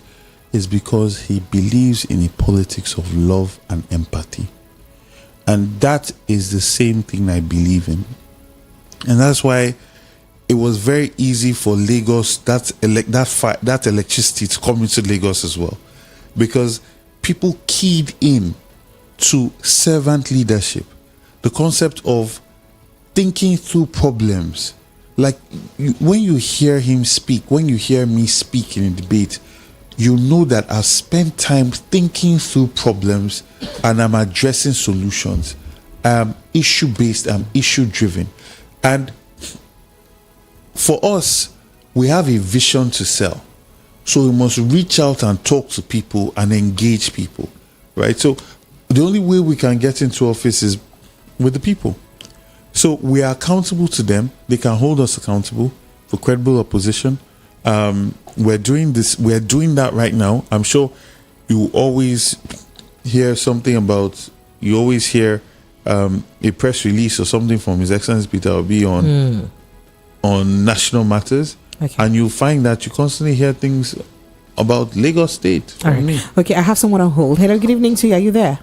is because he believes in a politics of love and empathy. And that is the same thing I believe in. And that's why it was very easy for Lagos, that electricity to come into Lagos as well. Because people keyed in to servant leadership. The concept of thinking through problems. Like when you hear him speak, when you hear me speak in a debate, you know that I've spent time thinking through problems and I'm addressing solutions. I'm issue-based, I'm issue-driven. And for us, we have a vision to sell. So we must reach out and talk to people and engage people, right? So the only way we can get into office is with the people. So we are accountable to them. They can hold us accountable for credible opposition. We're doing this. We're doing that right now. I'm sure you always hear something about. You always hear a press release or something from His Excellency Peter Obi on national matters, and you find that you constantly hear things about Lagos State. All right. Okay, I have someone on hold. Hello, good evening to you. Are you there?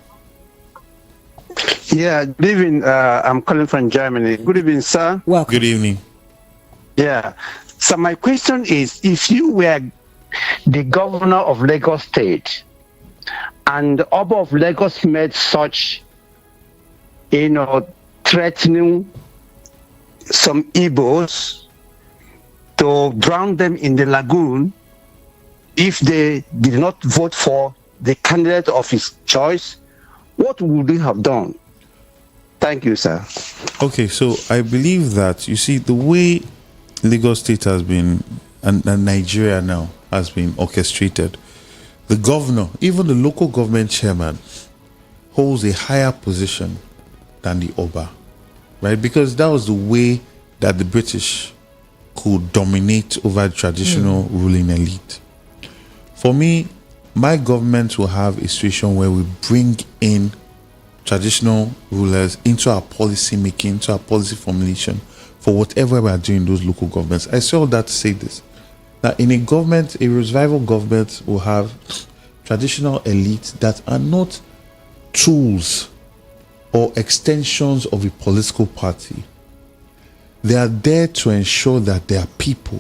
Yeah, good evening. I'm calling from Germany. Good evening, sir. Welcome. Good evening. Yeah. So my question is, if you were the governor of Lagos State and the Oba of Lagos made such, threatening some Igbos to drown them in the lagoon if they did not vote for the candidate of his choice, what would he have done? Thank you, sir. Okay, so I believe that, you see, the way Lagos State has been, and Nigeria now, has been orchestrated, the governor, even the local government chairman, holds a higher position than the Oba, right? Because that was the way that the British could dominate over the traditional ruling elite. For me, my government will have a situation where we bring in traditional rulers into our policy making, into our policy formulation for whatever we are doing in those local governments. I say all that to say this, that in a government, a revival government will have traditional elites that are not tools or extensions of a political party. They are there to ensure that their people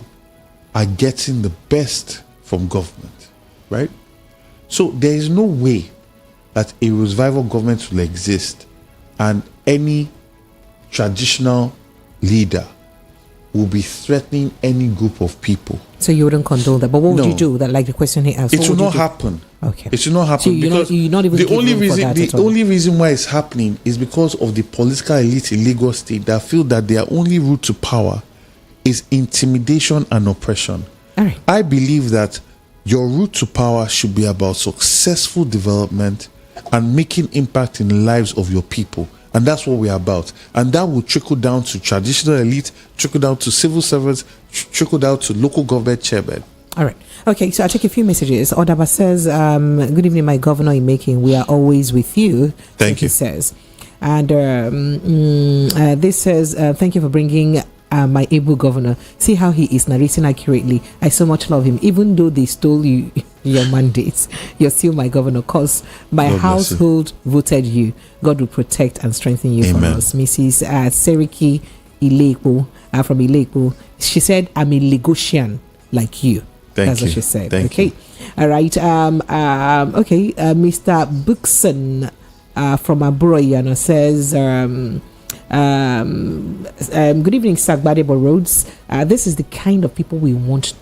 are getting the best from government, right? So there is no way that a revival government will exist and any traditional leader will be threatening any group of people. So you wouldn't condone that, but what would you do? That, like the question he asked, it will not happen. Okay, it should not happen, so you're not even the only that reason why it's happening is because of the political elite in Lagos State that feel that their only route to power is intimidation and oppression. All right. I believe that your route to power should be about successful development and making impact in the lives of your people. And that's what we're about. And that will trickle down to traditional elite, trickle down to civil servants, trickle down to local government chairmen. All right. Okay, so I'll take a few messages. Odaba says, good evening, my governor in making. We are always with you. Thank you. He says. And this says, thank you for bringing my able governor. See how he is narrating accurately. I so much love him. Even though they stole you your mandates, you're still my governor because my household voted you. God will protect and strengthen you. Amen. For us. Mrs. Seriki Ileko from Ileko. She said, I'm a Lagosian like you. That's what she said. Okay. All right. Okay. Mr. Buxon from Abroyana says, good evening, Sir Gbadebo Rhodes. This is the kind of people we want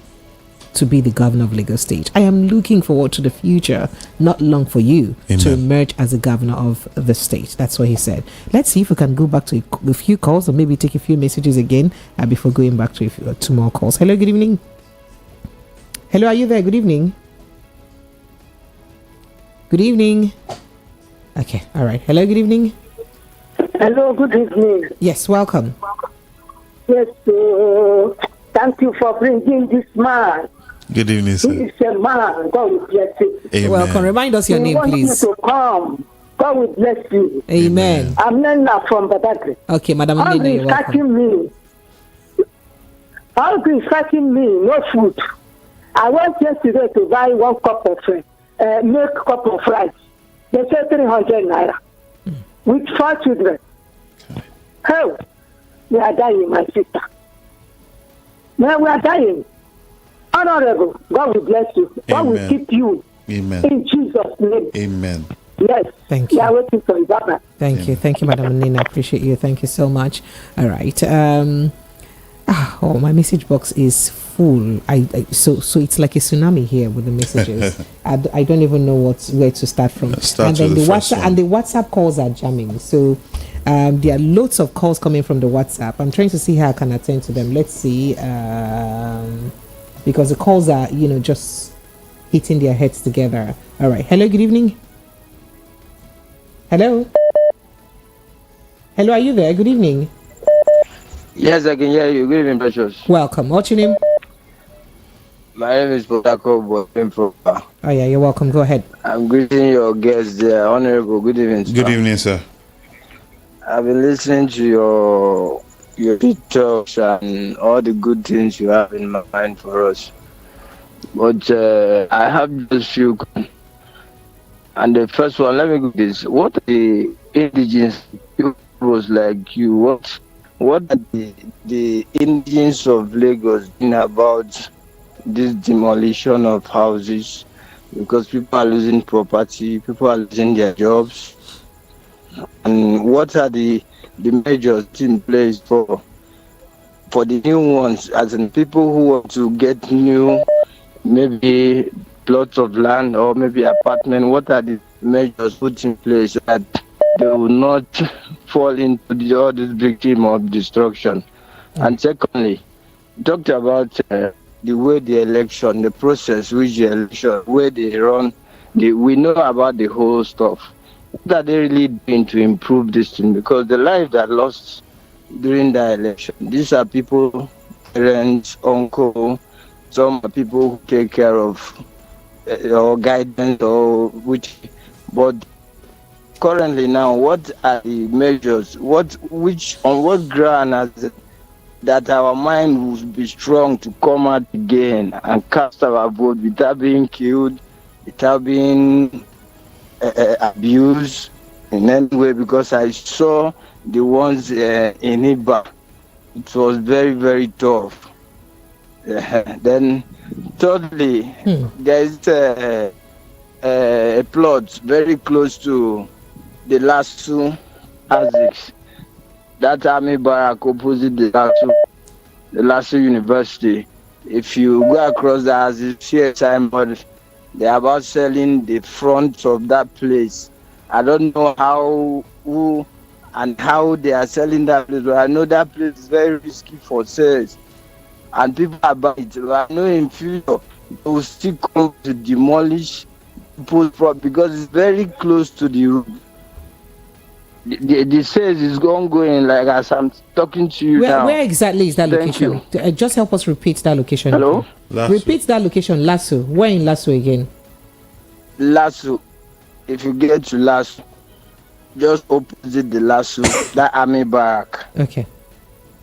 to be the governor of Lagos State. I am looking forward to the future, not long for you to emerge as the governor of the state. That's what he said. Let's see if we can go back to a few calls or maybe take a few messages again before going back to two more calls. Hello, good evening. Hello, are you there? Good evening. Good evening. Okay, all right. Hello, good evening. Hello, good evening. Yes, welcome. Yes, thank you for bringing this man. Good evening, sir. He is a man. God will bless you. Amen. Welcome. Remind us your name, please. We want you to come. God will bless you. Amen. I'm Nena from Badagry. Okay, Madam Nena, you're welcome. Hungry is catching me, no food. I went yesterday to buy 1 cup of milk cup of rice. They said 300 naira. With 4 children. Hell, we are dying, my sister. Now we are dying. Honorable, God will bless you. God will keep you. Amen. In Jesus' name. Amen. Yes. Thank you. We are waiting for you. Bye-bye. Thank you. Thank you, Madam Nina. I appreciate you. Thank you so much. All right. My message box is full. So it's like a tsunami here with the messages. I don't even know where to start from. And then the WhatsApp calls are jamming. So there are loads of calls coming from the WhatsApp. I'm trying to see how I can attend to them. Let's see. Because the calls are, just hitting their heads together. All right. Hello, good evening. Hello. Hello, are you there? Good evening. Yes, I can hear you. Good evening, Precious. Welcome. What's your name? My name is Potako. Oh, yeah, you're welcome. Go ahead. I'm greeting your guests there. Honorable, good evening, sir. Good evening, sir. I've been listening to your talks and all the good things you have in my mind for us. But I have just few. And the first one, let me go this. What are the indigenous peoples like you? What are the indigenous of Lagos doing about this demolition of houses because people are losing property, people are losing their jobs. And what are the measures in place for the new ones, as in people who want to get new, maybe plots of land or maybe apartment? What are the measures put in place so that they will not fall into all this victim of destruction? And secondly, talked about the way the election, the process which the election, where they run, we know about the whole stuff. What are they really doing to improve this thing? Because the lives that lost during the election, these are people, parents, uncle, some are people who take care of or guidance or which. But currently now, what are the measures? On what ground has that our mind will be strong to come out again and cast our vote without being killed, without being abused in any way? Because I saw the ones in Iba. It was very, very tough. Then thirdly, there is a plot very close to the Lasso Asics. That army barrack opposite the Lasso University. If you go across the Asics, see a signboard, they're about selling the front of that place. I don't know who and how they are selling that place, but I know that place is very risky for sales. And people are buying it. I know in future they will still come to demolish people's property because it's very close to the road. The sales is ongoing, like as I'm talking to you now. Where exactly is that location? Just help us repeat that location. Hello? Repeat that location, Lasso. Where in Lasso again? Lasso. If you get to Lasso, just opposite the Lasso, that army barrack. Okay.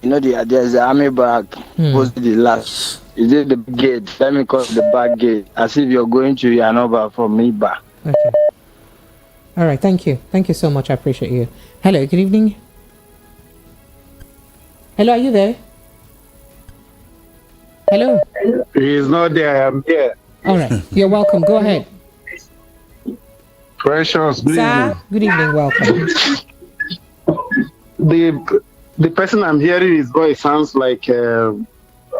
You know, there's the army barrack opposite the Lasso. Is it the gate? Let me call it the back gate, as if you're going to Yanova from Iba. Okay. All right, thank you. Thank you so much. I appreciate you. Hello, good evening. Hello, are you there? Hello? He's not there. I'm here. All right, you're welcome. Go ahead. Precious, good evening. Good evening, welcome. The person I'm hearing his voice sounds like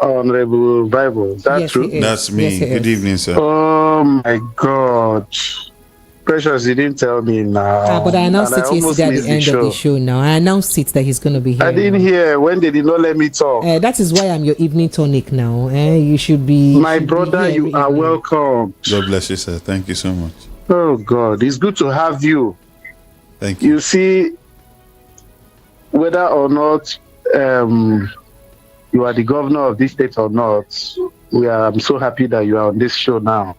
Honorable Bible. Is that true? That's me. Yes, good evening, sir. Oh my God. Precious, you didn't tell me now. But I announced it yesterday at the end of the show now. I announced it that he's going to be here. I didn't hear when they did not let me talk. That is why I'm your evening tonic now. You should be... My brother, you are welcome. God bless you, sir. Thank you so much. Oh, God. It's good to have you. Thank you. You see, whether or not you are the governor of this state or not, I'm so happy that you are on this show now.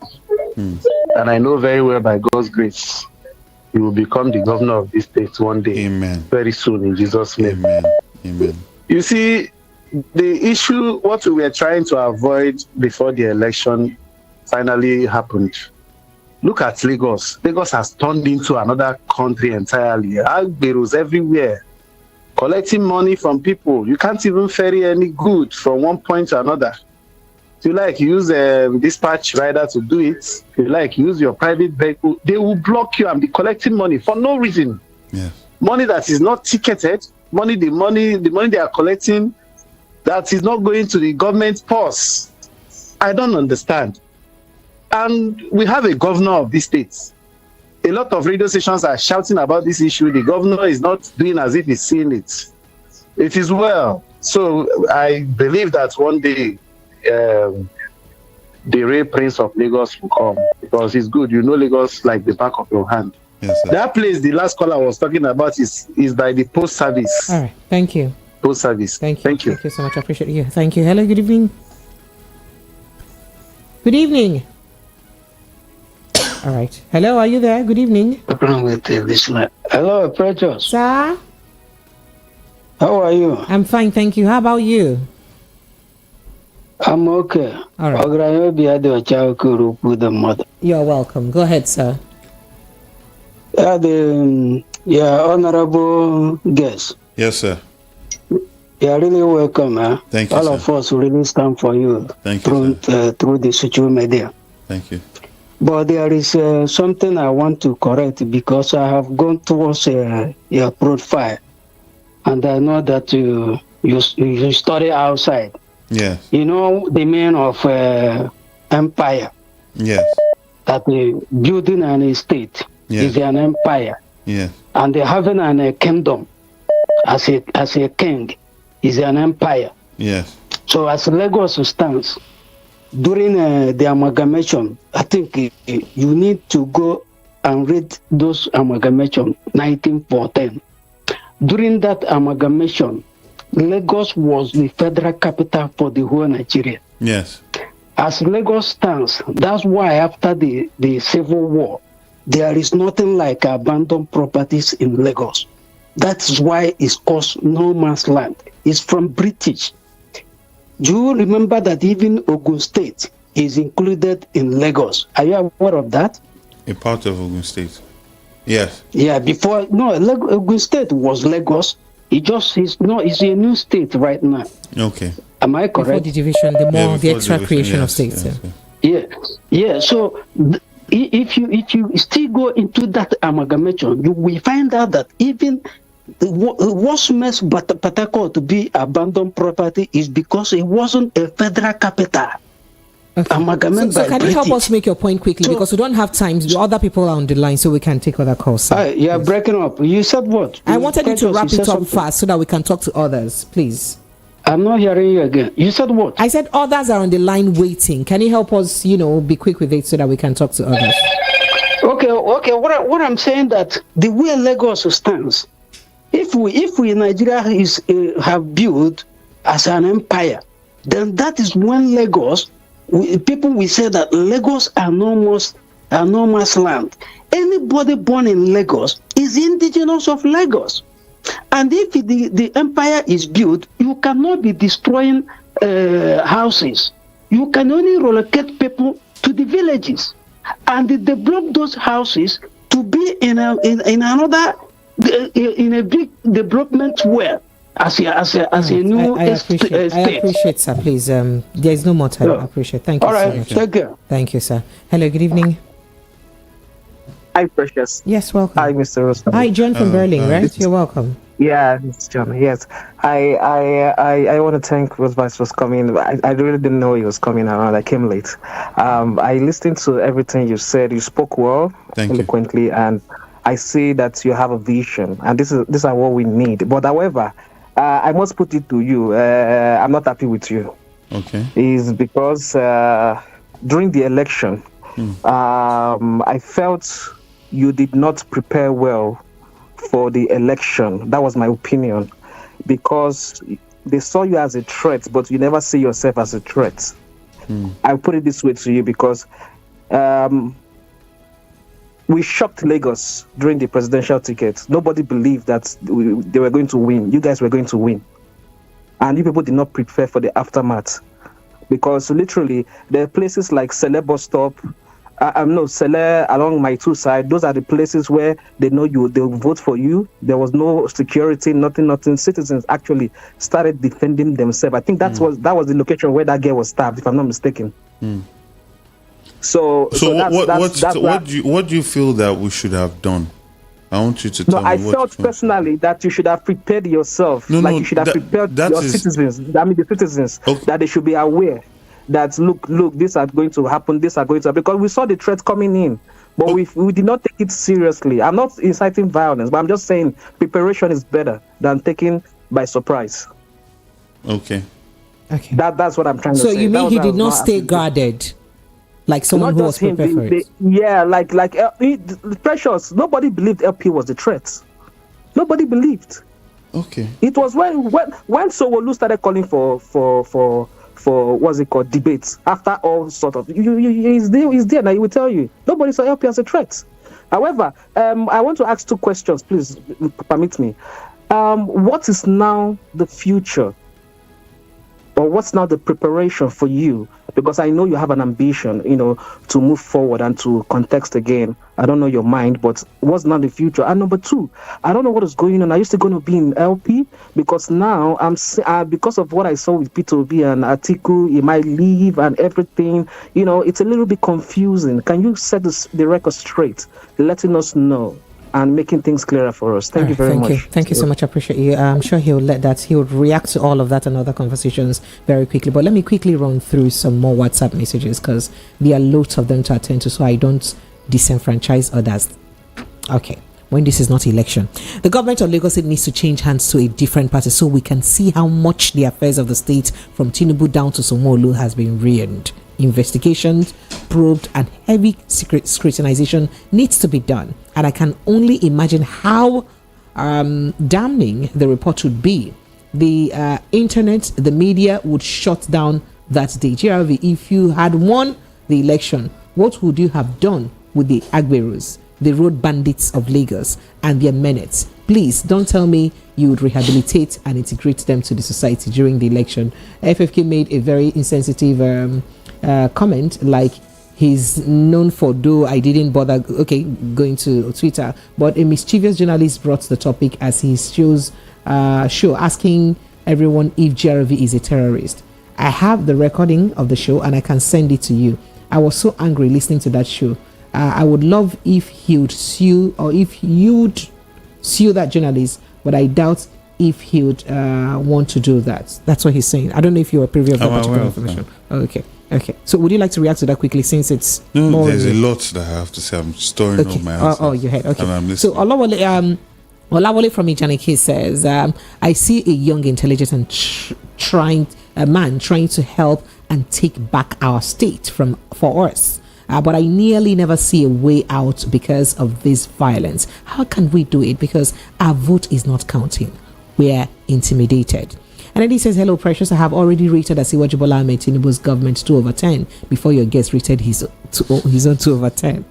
And I know very well, by God's grace, you will become the governor of this state one day. Amen. Very soon, in Jesus' name. Amen. Amen. You see, the issue, what we were trying to avoid before the election finally happened. Look at Lagos. Lagos has turned into another country entirely. Agberos everywhere, collecting money from people. You can't even ferry any good from one point to another. If you like, use a dispatch rider to do it. If you like, use your private vehicle. They will block you and be collecting money for no reason. Yes. Money that is not ticketed. The money they are collecting that is not going to the government purse. I don't understand. And we have a governor of this state. A lot of radio stations are shouting about this issue. The governor is not doing as if he's seeing it. It is well. So I believe that one day the real prince of Lagos will come, because it's good. You know Lagos like the back of your hand. Yes, sir. That place the last caller was talking about is by the post service. All right, thank you. Post service. Thank you. Thank you. Thank you so much. I appreciate you. Thank you. Hello, good evening. Good evening. All right. Hello, are you there? Good evening. Hello, Precious. Sir? How are you? I'm fine, thank you. How about you? I'm okay. All right. You're welcome. Go ahead, sir. Honorable guest. Yes, sir. You're really welcome. Thank you, All sir. of us really stand for you, Thank you, through the social media. Thank you. But there is something I want to correct because I have gone towards your profile, and I know that you study outside. Yes. You know the meaning of empire. Yes. That building an estate is an empire. Yes. And having a kingdom as a king is an empire. Yes. So as Lagos stands, during the amalgamation, I think you need to go and read those amalgamation, 1914. During that amalgamation, Lagos was the federal capital for the whole Nigeria. Yes. As Lagos stands, that's why after the Civil War, there is nothing like abandoned properties in Lagos. That's why it's called no man's land. It's from British. Do you remember that even Ogun State is included in Lagos? Are you aware of that? A part of Ogun State. Yes. Yeah, before, no, Ogun State was Lagos. It's a new state right now. Okay. Am I correct? Before the division, the extra creation of states. Yeah. So if you still go into that amalgamation, you will find out that even what makes Patako to be abandoned property is because it wasn't a federal capital. Okay. So can you help us make your point quickly, because we don't have time. The other people are on the line, so we can take other calls. You're breaking up. You said what? I wanted you to wrap it up something fast so that we can talk to others, please. I'm not hearing you again. You said what? I said others are on the line waiting. Can you help us, be quick with it so that we can talk to others? Okay. What I'm saying that the way Lagos stands, if we in Nigeria have built as an empire, then that is when Lagos. People will say that Lagos are no man's land. Anybody born in Lagos is indigenous of Lagos. And if the empire is built, you cannot be destroying houses. You can only relocate people to the villages and develop those houses to be in a big development where. As a new I appreciate, sir. Please, there is no more time. I appreciate. Thank you so much. Take care. Thank you, sir. Hello, good evening. Hi, Precious. Yes, welcome. Hi, Mr. Rostam. Hi, John from Berlin, right? You're welcome. Yeah, it's John. Yes, I want to thank Rose for coming. I really didn't know he was coming around. I came late. I listened to everything you said. You spoke well, eloquently, and I see that you have a vision, and this is what we need. But however, I must put it to you. I'm not happy with you. Okay. Is because during the election, I felt you did not prepare well for the election. That was my opinion, because they saw you as a threat, but you never see yourself as a threat. I'll put it this way to you, because we shocked Lagos during the presidential ticket. Nobody believed that they were going to win. You guys were going to win. And you people did not prepare for the aftermath. Because literally, there are places like Sele bus stop, Sele along my two sides. Those are the places where they know they'll vote for you. There was no security, nothing. Citizens actually started defending themselves. I think that was the location where that girl was stabbed, if I'm not mistaken. So what do you feel that we should have done? I want you to tell me. I felt personally that you should have prepared yourself. You should have prepared your citizens. The citizens, that they should be aware that look, these are going to happen. Because we saw the threat coming in, but we did not take it seriously. I'm not inciting violence, but I'm just saying preparation is better than taking by surprise. Okay. That's what I'm trying to say. So you mean he did not stay guarded? Like someone who was prepared for it. Yeah, like Precious. Nobody believed LP was the threat. Nobody believed. Okay. It was when Sowolu started calling for what's it called, debates. After all sort of, he's there now. He will tell you nobody saw LP as a threat. However, I want to ask two questions, please permit me. What is now the future? Or what's now the preparation for you because I know you have an ambition, to move forward and to context again. I don't know your mind, but what's not the future? And number two, I don't know what is going on. Are you still going to be in LP? Because now because of what I saw with P2B and Atiku, he might leave and everything. It's a little bit confusing. Can you set the record straight, letting us know and making things clearer for us? Thank you very much. Thank you so much. I appreciate you. I'm sure he would react to all of that and other conversations very quickly. But let me quickly run through some more WhatsApp messages, because there are loads of them to attend to, so I don't disenfranchise others. Okay. When this is not election, the government of Lagos needs to change hands to a different party so we can see how much the affairs of the state from Tinubu down to Somolu has been ruined. Investigations, probed, and heavy scrutinization needs to be done. And I can only imagine how damning the report would be. The internet, the media would shut down that day. GRV, if you had won the election, what would you have done with the Agberos, the road bandits of Lagos, and their menace? Please don't tell me you would rehabilitate and integrate them to the society during the election. FFK made a very insensitive comment, like he's known for, though I didn't bother going to Twitter, but a mischievous journalist brought the topic as his show asking everyone if GRV is a terrorist. I have the recording of the show and I can send it to you. I was so angry listening to that show. I would love if he would sue, or if you would sue that journalist, but I doubt if he would want to do that. That's what he's saying. I don't know if you are privy of that particular information. Okay. So would you like to react to that quickly, since it's more... There's a lot that I have to say. I'm storing all my answers. Oh, your head. Okay. And I'm listening. So Olawale from Ijanike says, I see a young, intelligent and man trying to help and take back our state for us. But I nearly never see a way out because of this violence. How can we do it? Because our vote is not counting. We are intimidated. And then he says, hello, Precious. I have already rated Asiwaju Bola Ahmed Tinubu's government 2/10 before your guest rated his own 2/10.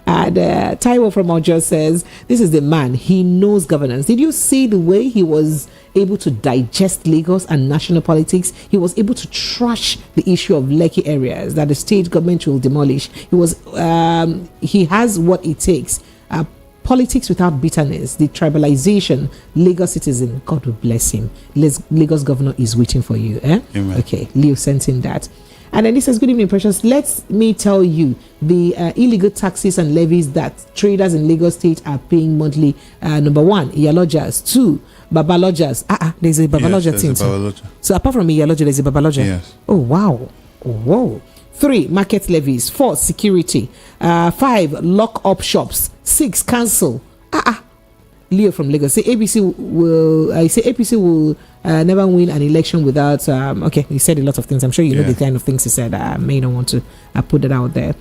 And Taiwo from Ojo says, this is the man. He knows governance. Did you see the way he was able to digest Lagos and national politics? He was able to trash the issue of Lekki areas that the state government will demolish. He has what it takes. Politics without bitterness, the tribalization, Lagos citizen, God will bless him. Lagos governor is waiting for you. Amen. Okay, Leo sent in that. And then he says, good evening, Precious. Let me tell you, the illegal taxes and levies that traders in Lagos State are paying monthly. Number one, Iyalojas. 2, Babalojas. There's a Babaloja thing. So apart from Iyaloja, there's a Babaloja. Yes. Oh, wow. Whoa. 3, market levies. 4, security. 5, lock up shops. 6, cancel. Leo from Lagos. APC will never win an election without he said a lot of things. I'm sure you know the kind of things he said. I may not want to put that out there.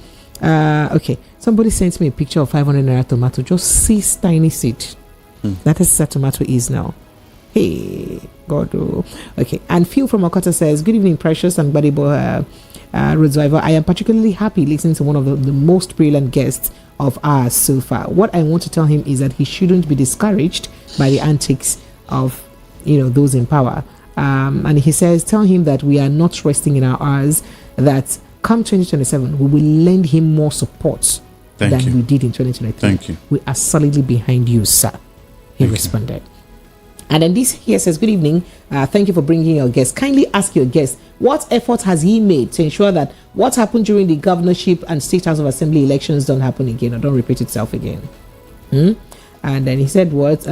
Somebody sent me a picture of 500 naira tomato, just 6 tiny seed. That is what tomato is now. Hey, God. Okay. And Phil from Okota says, good evening, Precious and Gbadebo Rhodes-Vivour. I am particularly happy listening to one of the most brilliant guests of ours so far. What I want to tell him is that he shouldn't be discouraged by the antics of those in power. And he says, tell him that we are not resting in our hours, that come 2027 we will lend him more support we did in 2023. Thank you. We are solidly behind you, sir. He responded. And then this here says, good evening. Thank you for bringing your guest. Kindly ask your guest, what effort has he made to ensure that what happened during the governorship and State House of Assembly elections don't happen again or don't repeat itself again? And then he said what?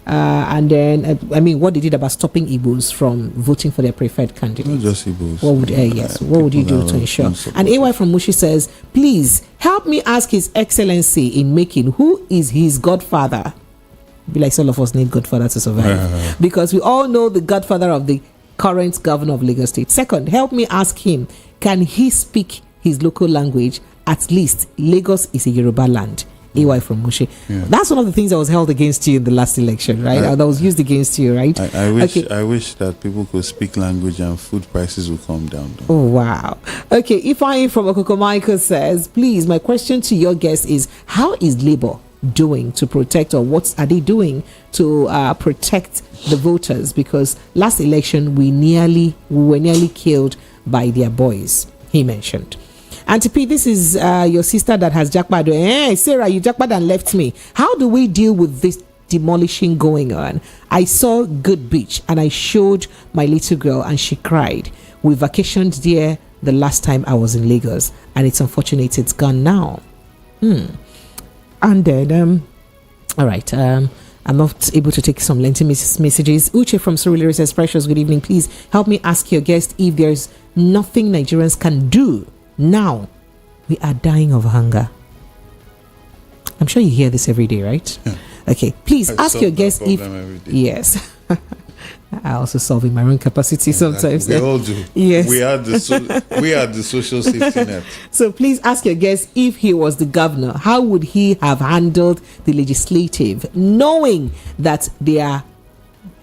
And then, what they did about stopping Igbos from voting for their preferred candidate. Not just Igbos. What would you do to ensure? And AY from Mushi says, please help me ask His Excellency in making, who is his godfather? Be like all of us need godfather to survive. Because we all know the godfather of the current governor of Lagos State. Second, help me ask him, can he speak his local language? At least Lagos is a Yoruba land. AY from Mushi. That's one of the things that was held against you in the last election, right? That was used against you, right? I wish that people could speak language and food prices would come down. Oh, wow. Okay, Ifeanyi from Okoko Michael says, please, my question to your guest is, how is Labour doing to protect, or what are they doing to protect the voters? Because last election we were nearly killed by their boys. he mentioned. Auntie P, this is your sister that has jackpot. Sarah, you jackpot and left me. How do we deal with this demolishing going on? I saw Good Beach and I showed my little girl and she cried. We vacationed there the last time I was in Lagos and it's unfortunate it's gone now. And then, all right, I'm not able to take some lengthy messages. Uche from Surulere says, Precious, good evening. Please help me ask your guest if there's nothing Nigerians can do now. We are dying of hunger. I'm sure you hear this every day, right? Yeah. Okay, please ask your guest if... Yes. I also solve in my own capacity sometimes. We all do. Yes. We are the social safety net. So please ask your guest if he was the governor, how would he have handled the legislative, knowing that they are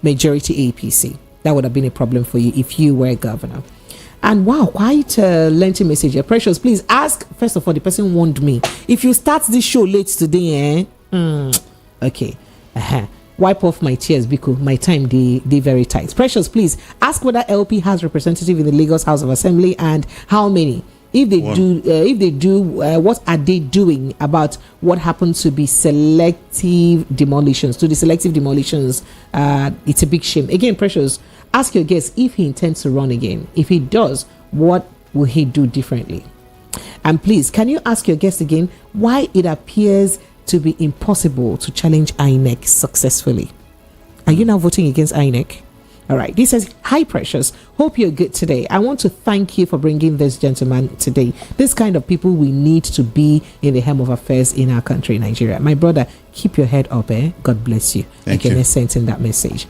majority APC? That would have been a problem for you if you were governor. And wow, quite a lengthy message. Precious, please ask, first of all, the person warned me. If you start this show late today, okay. Wipe off my tears because my time they very tight. Precious, please ask whether LP has representative in the Lagos House of Assembly and how many. If they do, what are they doing about what happened to be selective demolitions? To the selective demolitions, it's a big shame. Again, Precious, ask your guest if he intends to run again. If he does, what will he do differently? And please, can you ask your guest again why it appears to be impossible to challenge INEC successfully? Are you now voting against INEC? All right. This says, hi, Precious. Hope you're good today. I want to thank you for bringing this gentleman today. This kind of people we need to be in the helm of affairs in our country, Nigeria. My brother, keep your head up. God bless you. Thank you. I sent in that message.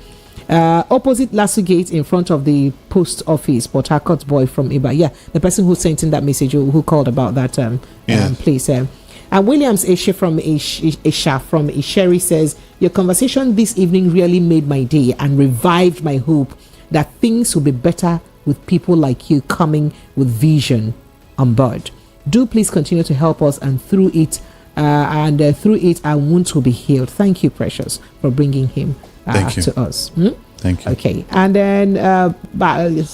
Opposite Lasso Gate in front of the post office, Port Harcourt boy from Iba. Yeah, the person who sent in that message, who called about that place. And Williams Isha from Isheri says, your conversation this evening really made my day and revived my hope that things will be better with people like you coming with vision on board. Do please continue to help us, and through it, our wounds will be healed. Thank you, Precious, for bringing him to us. Thank you. Okay. And then Barawa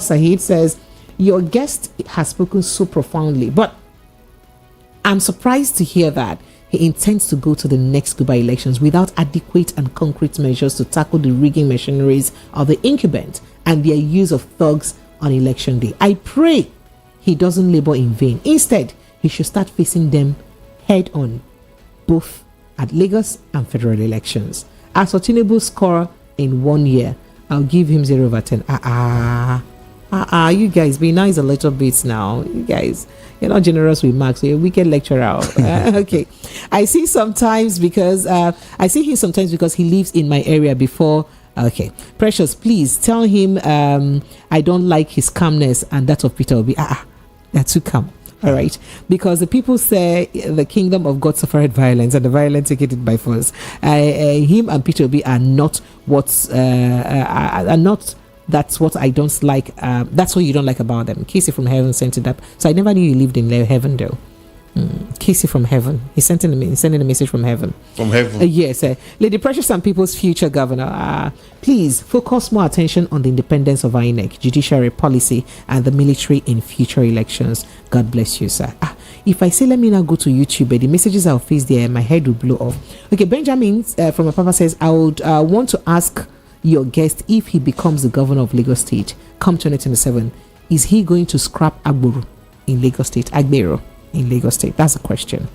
Sahid says, your guest has spoken so profoundly, but I'm surprised to hear that he intends to go to the next Cuba elections without adequate and concrete measures to tackle the rigging machineries of the incumbent and their use of thugs on election day. I pray he doesn't labor in vain. Instead, he should start facing them head on, both at Lagos and federal elections. As for Tinubu's score in 1 year, I'll give him 0/10. You guys, be nice a little bit now. You guys, you're not generous with marks, so you're a wicked lecturer. Okay. I see him sometimes because he lives in my area before. Okay. Precious, please tell him I don't like his calmness and that of Peter Obi. That's too calm. All right, because the people say the kingdom of God suffered violence, and the violence take it by force. Him and Peter Obi are not that's what I don't like. That's what you don't like about them. Casey from heaven sent it up. So I never knew you lived in heaven, though. Casey from heaven. He's sending a message from heaven. From heaven. Yes. Lady Precious and People's future governor. Please focus more attention on the independence of INEC, judiciary policy, and the military in future elections. God bless you, sir. If I say let me now go to YouTube, the messages I'll face there, my head will blow off. Okay, Benjamin from Papa says, I would want to ask your guest if he becomes the governor of Lagos State come 2027, is he going to scrap Agbero in Lagos State? Agbero in Lagos State? That's a question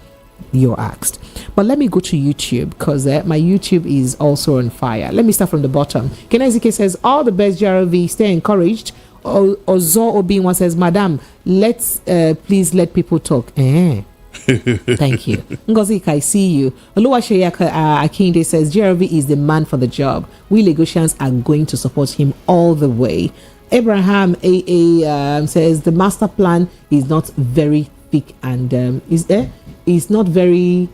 you're asked. But let me go to YouTube because my YouTube is also on fire. Let me start from the bottom. Ken Ezike says, all the best, JRV, stay encouraged. Ozo Obinwa says, Madam, let's please let people talk. Thank you. Ngozi, I see you. Oluwaseyi Akinde says, JRV is the man for the job. We Lagosians are going to support him all the way. Abraham says the master plan is not very thick and is not every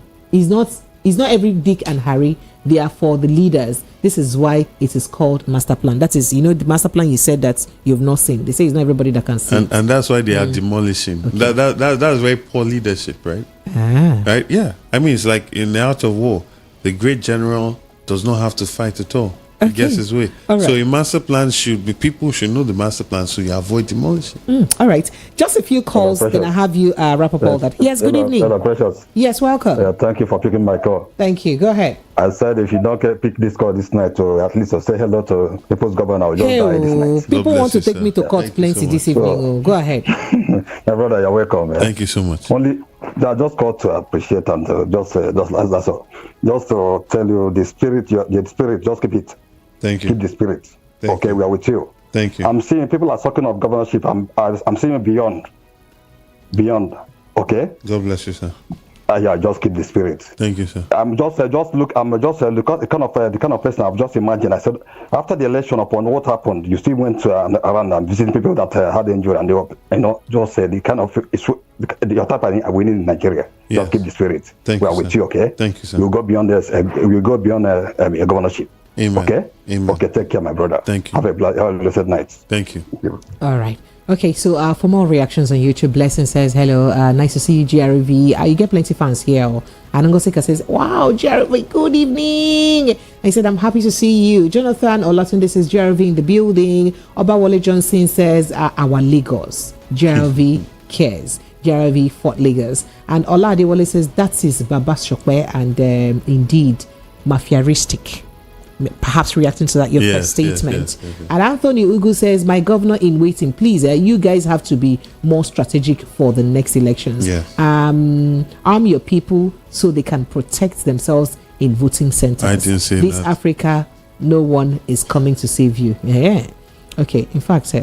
Dick and Harry. They are for the leaders. This is why it is called master plan. That is, the master plan you said that you've not seen. They say it's not everybody that can see. And that's why they are demolishing. Okay. That's very poor leadership, right? Right? Yeah. I mean, it's like in the art of war, the great general does not have to fight at all. He gets his way. All right. So a master plan should be, people should know the master plan so you avoid demolition. All right. Just a few calls, then I have you wrap up all that. Yes, good evening. Hello, Precious. Yes, welcome. Thank you for picking my call. Thank you. Go ahead. I said if you don't pick this call this night, to at least say hello to people's governor, I will just die this night. People want to take me to court plenty this evening. Go ahead. My brother, you're welcome. Thank you so much. Only I just called to appreciate and just that's all. Just to tell you the spirit, just keep it. Thank you. Keep the spirit. Okay, we are with you. Thank you. I'm seeing people are talking of governorship. I'm seeing beyond. Okay. God bless you, sir. Yeah, just keep the spirit. Thank you, sir. I'm just the kind of person I've just imagined. I said after the election, upon what happened, you still went around and visiting people that had injury, and they were, just said the kind of your type of winning in Nigeria. Yes. Just keep the spirit. Thank we you, are with sir. you, okay? Thank you, sir. We'll go beyond this. We'll go beyond a governorship. Amen. Okay. Amen. Okay. Take care, my brother. Thank you. Have a blessed night. Thank you. All right. Okay, so for more reactions on YouTube, Blessing says, hello, nice to see you, GRV. You get plenty fans here. Anangosika says, wow, GRV, good evening. I said, I'm happy to see you. Jonathan Olatunde says, GRV in the building. Obawale Johnson says, our Lagos. GRV cares. GRV Fort Lagos. And Ola Adewale says, that is Baba Shokwe and indeed mafiaristic. Perhaps reacting to that, your first statement. Yes. And Anthony Ugu says, my governor in waiting, please, you guys have to be more strategic for the next elections. Yes. Arm your people so they can protect themselves in voting centers. I didn't say this that. Africa, no one is coming to save you. Yeah. Okay, in fact,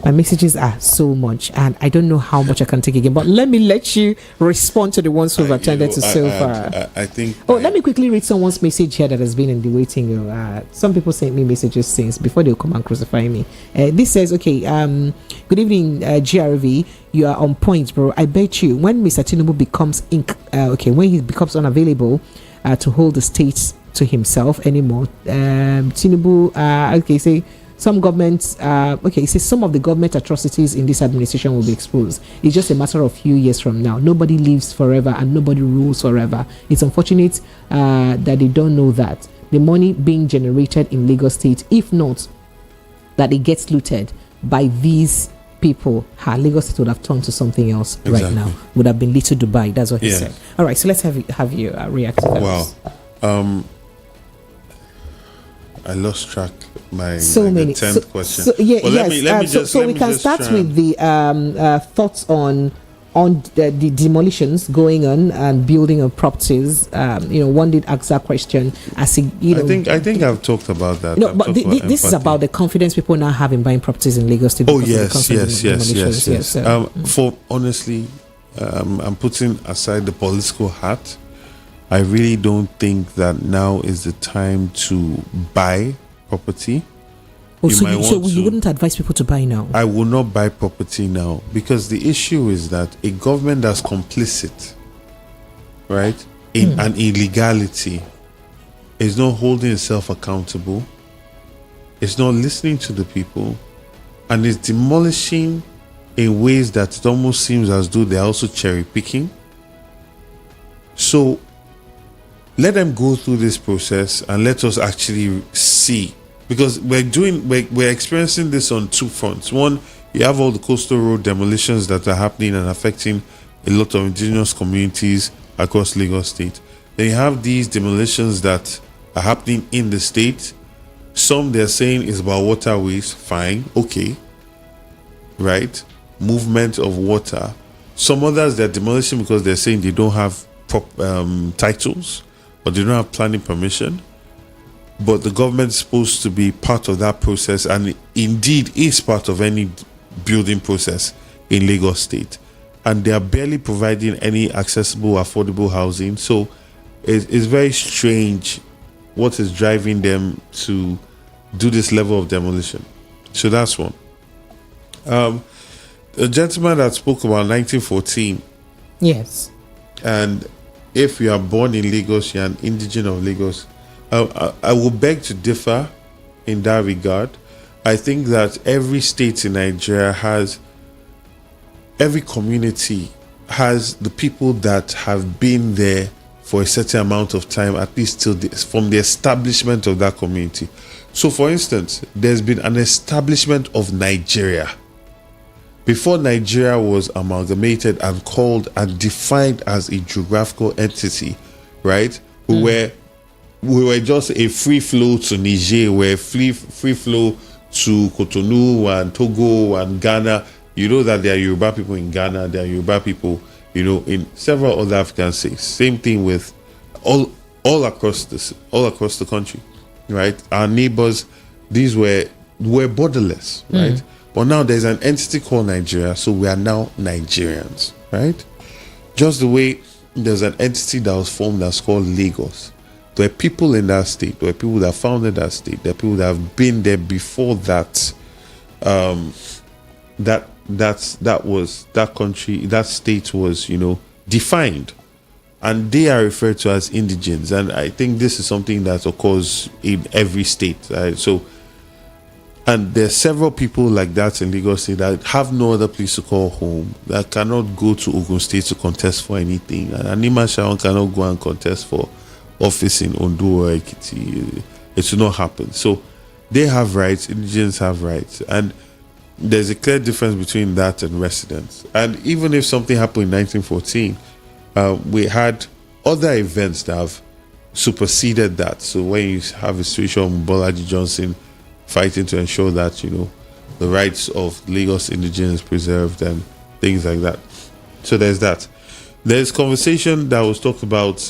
my messages are so much, and I don't know how much I can take again. But let you respond to the ones who've attended to so far. I think. Let me quickly read someone's message here that has been in the waiting room. Some people sent me messages since before they'll come and crucify me. This says, okay, good evening, GRV. You are on point, bro. I bet you when Mr. Tinubu becomes when he becomes unavailable to hold the states to himself anymore, Tinubu, say. Some governments, some of the government atrocities in this administration will be exposed. It's just a matter of few years from now. Nobody lives forever and nobody rules forever. It's unfortunate that they don't know that. The money being generated in Lagos State, if not that it gets looted by these people, Lagos State would have turned to something else right now. Would have been Little Dubai. That's what he said. All right, so let's have you react to that. Wow. I lost track. So many. 10th question. We can start with the thoughts on the demolitions going on and building of properties. One did ask that question. I think I've talked about that. No, but this is about the confidence people now have in buying properties in Lagos State. Oh yes. For honestly, I'm putting aside the political hat. I really don't think that now is the time to buy property. You wouldn't advise people to buy now? I will not buy property now because the issue is that a government that's complicit, right, in an illegality is not holding itself accountable, it's not listening to the people, and is demolishing in ways that it almost seems as though they're also cherry picking. So let them go through this process and let us actually see, because we're experiencing this on two fronts. One, you have all the coastal road demolitions that are happening and affecting a lot of indigenous communities across Lagos State. Then you have these demolitions that are happening in the state. Some they're saying is about waterways, fine, okay, right? Movement of water. Some others they're demolishing because they're saying they don't have titles, but they don't have planning permission. But the government is supposed to be part of that process, and indeed is part of any building process in Lagos State. And they are barely providing any accessible, affordable housing. So it's very strange what is driving them to do this level of demolition. So that's one. The gentleman that spoke about 1914. Yes. And if you are born in Lagos, you're an indigen of Lagos. I will beg to differ in that regard. I think that every state in Nigeria every community has the people that have been there for a certain amount of time, at least till from the establishment of that community. So, for instance, there's been an establishment of Nigeria. Before Nigeria was amalgamated and called and defined as a geographical entity, right? We were just a free flow to Niger, we're free flow to Cotonou and Togo and Ghana. You know that there are Yoruba people in Ghana, there are Yoruba people, in several other African states. Same thing with all across the country, right? Our neighbors, these were borderless, right? But now there's an entity called Nigeria, so we are now Nigerians, right? Just the way there's an entity that was formed that's called Lagos. There are people in that state, there are people that founded that state, there are people that have been there before that. That state was, defined, and they are referred to as indigenes. And I think this is something that occurs in every state, right? So, and there are several people like that in Lagos State that have no other place to call home, that cannot go to Ogun State to contest for anything. And Anima Sharon cannot go and contest for office in Ondo or Ekiti. It will not happen. So they have rights, indigenes have rights. And there's a clear difference between that and residents. And even if something happened in 1914, we had other events that have superseded that. So when you have a situation of Bolaji Johnson fighting to ensure that, the rights of Lagos indigenes preserved and things like that. So there's that. There's conversation that was talked about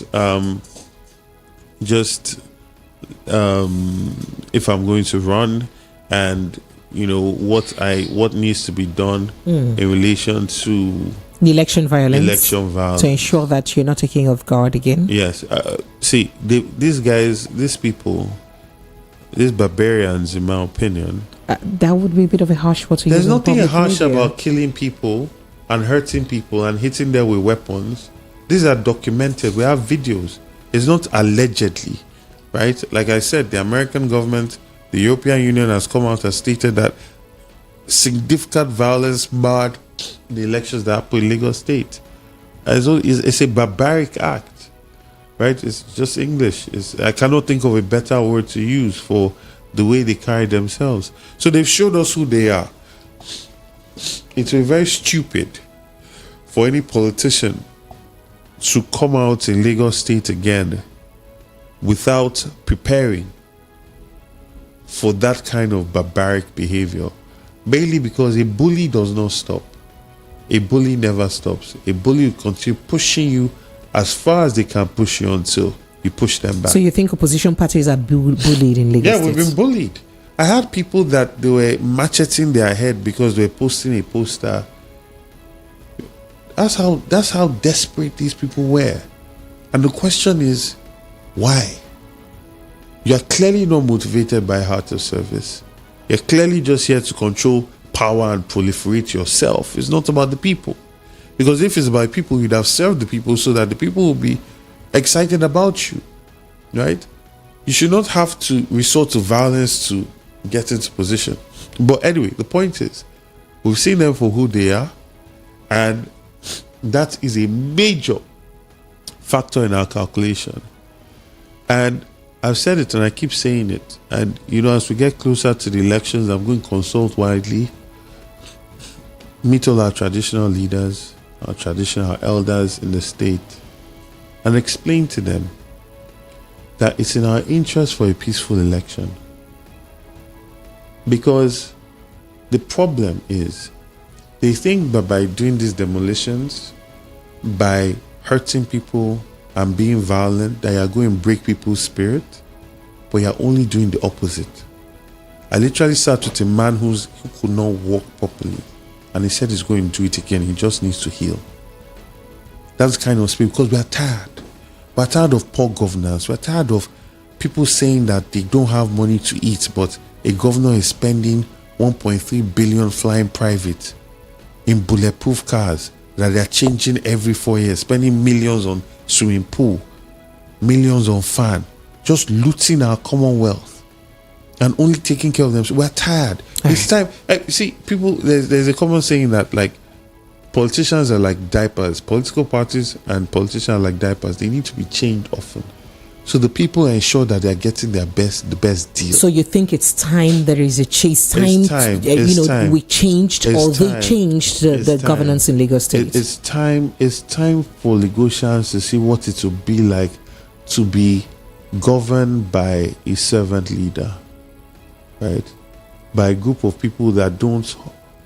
if I'm going to run and what needs to be done in relation to the election violence to ensure that you're not taking off guard again. Yes. See, these guys, these people, these barbarians, in my opinion, that would be a bit of a harsh word to use. There's nothing harsh about killing people and hurting people and hitting them with weapons. These are documented. We have videos. It's not allegedly, right? Like I said, the American government, the European Union has come out and stated that significant violence marred the elections that happened in Lagos State. It's a barbaric act, right? It's just English. I cannot think of a better word to use for the way they carry themselves. So they've showed us who they are. It will be very stupid for any politician to come out in Lagos State again without preparing for that kind of barbaric behavior. Mainly because a bully does not stop. A bully never stops. A bully will continue pushing you as far as they can push you until you push them back. So you think opposition parties are bullied in Lagos State? Yeah, we've been bullied. I had people that they were macheting their head because they were posting a poster. That's how desperate these people were. And the question is, why? You are clearly not motivated by heart of service. You're clearly just here to control power and proliferate yourself. It's not about the people. Because if it's about people, you'd have served the people so that the people will be excited about you. Right? You should not have to resort to violence to get into position. But anyway, the point is, we've seen them for who they are, and that is a major factor in our calculation. And I've said it and I keep saying it. And, as we get closer to the elections, I'm going to consult widely, meet all our traditional leaders, our traditional elders in the state, and explain to them that it's in our interest for a peaceful election. Because the problem is, they think that by doing these demolitions, by hurting people and being violent, that you're going to break people's spirit, but you're only doing the opposite. I literally sat with a man who could not walk properly, and he said he's going to do it again. He just needs to heal. That's the kind of spirit, because we are tired. We're tired of poor governance. We're tired of people saying that they don't have money to eat, but a governor is spending 1.3 billion flying private in bulletproof cars that they're changing every 4 years, spending millions on swimming pool, millions on fan, just looting our commonwealth and only taking care of them. So we're tired. It's time. See, people, there's a common saying that, like, politicians are like diapers. Political parties and politicians are like diapers. They need to be changed often, so the people ensure that they are getting the best deal. So you think it's time there is a chase? Time. We changed, or they changed the governance in Lagos State. It's time for Lagosians to see what it will be like to be governed by a servant leader, right? By a group of people that don't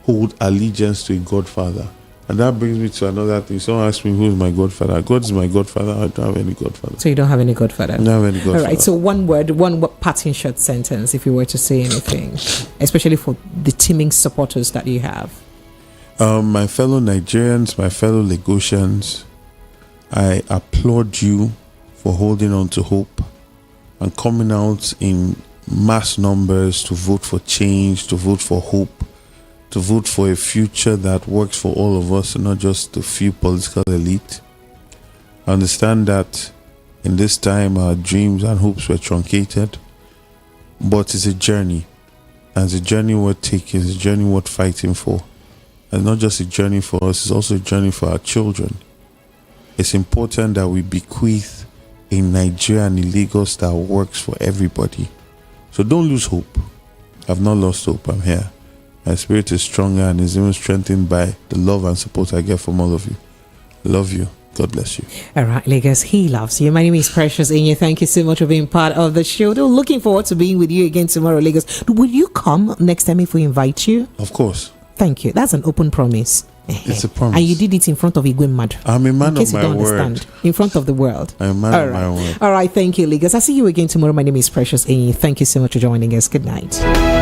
hold allegiance to a godfather. And that brings me to another thing. Someone asked me, who is my godfather? God is my godfather. I don't have any godfather. So you don't have any godfather? I don't have any godfather. All right. So one parting short sentence, if you were to say anything, especially for the teeming supporters that you have. My fellow Nigerians, my fellow Lagosians, I applaud you for holding on to hope and coming out in mass numbers to vote for change, to vote for hope, to vote for a future that works for all of us and not just a few political elite. I understand that in this time our dreams and hopes were truncated, but it's a journey. And it's a journey worth taking, it's a journey worth fighting for. And not just a journey for us, it's also a journey for our children. It's important that we bequeath a Nigeria and a Lagos that works for everybody. So don't lose hope. I've not lost hope, I'm here. My spirit is stronger and is even strengthened by the love and support I get from all of you. Love you. God bless you. All right, Lagos, he loves you. My name is Precious Enyi. Thank you so much for being part of the show. Looking forward to being with you again tomorrow, Lagos. Will you come next time if we invite you? Of course. Thank you. That's an open promise. It's a promise. And you did it in front of Igwemad. I'm a man of my word. In front of the world. I'm a man of my word. All right, thank you, Lagos. I'll see you again tomorrow. My name is Precious Enyi. Thank you so much for joining us. Good night.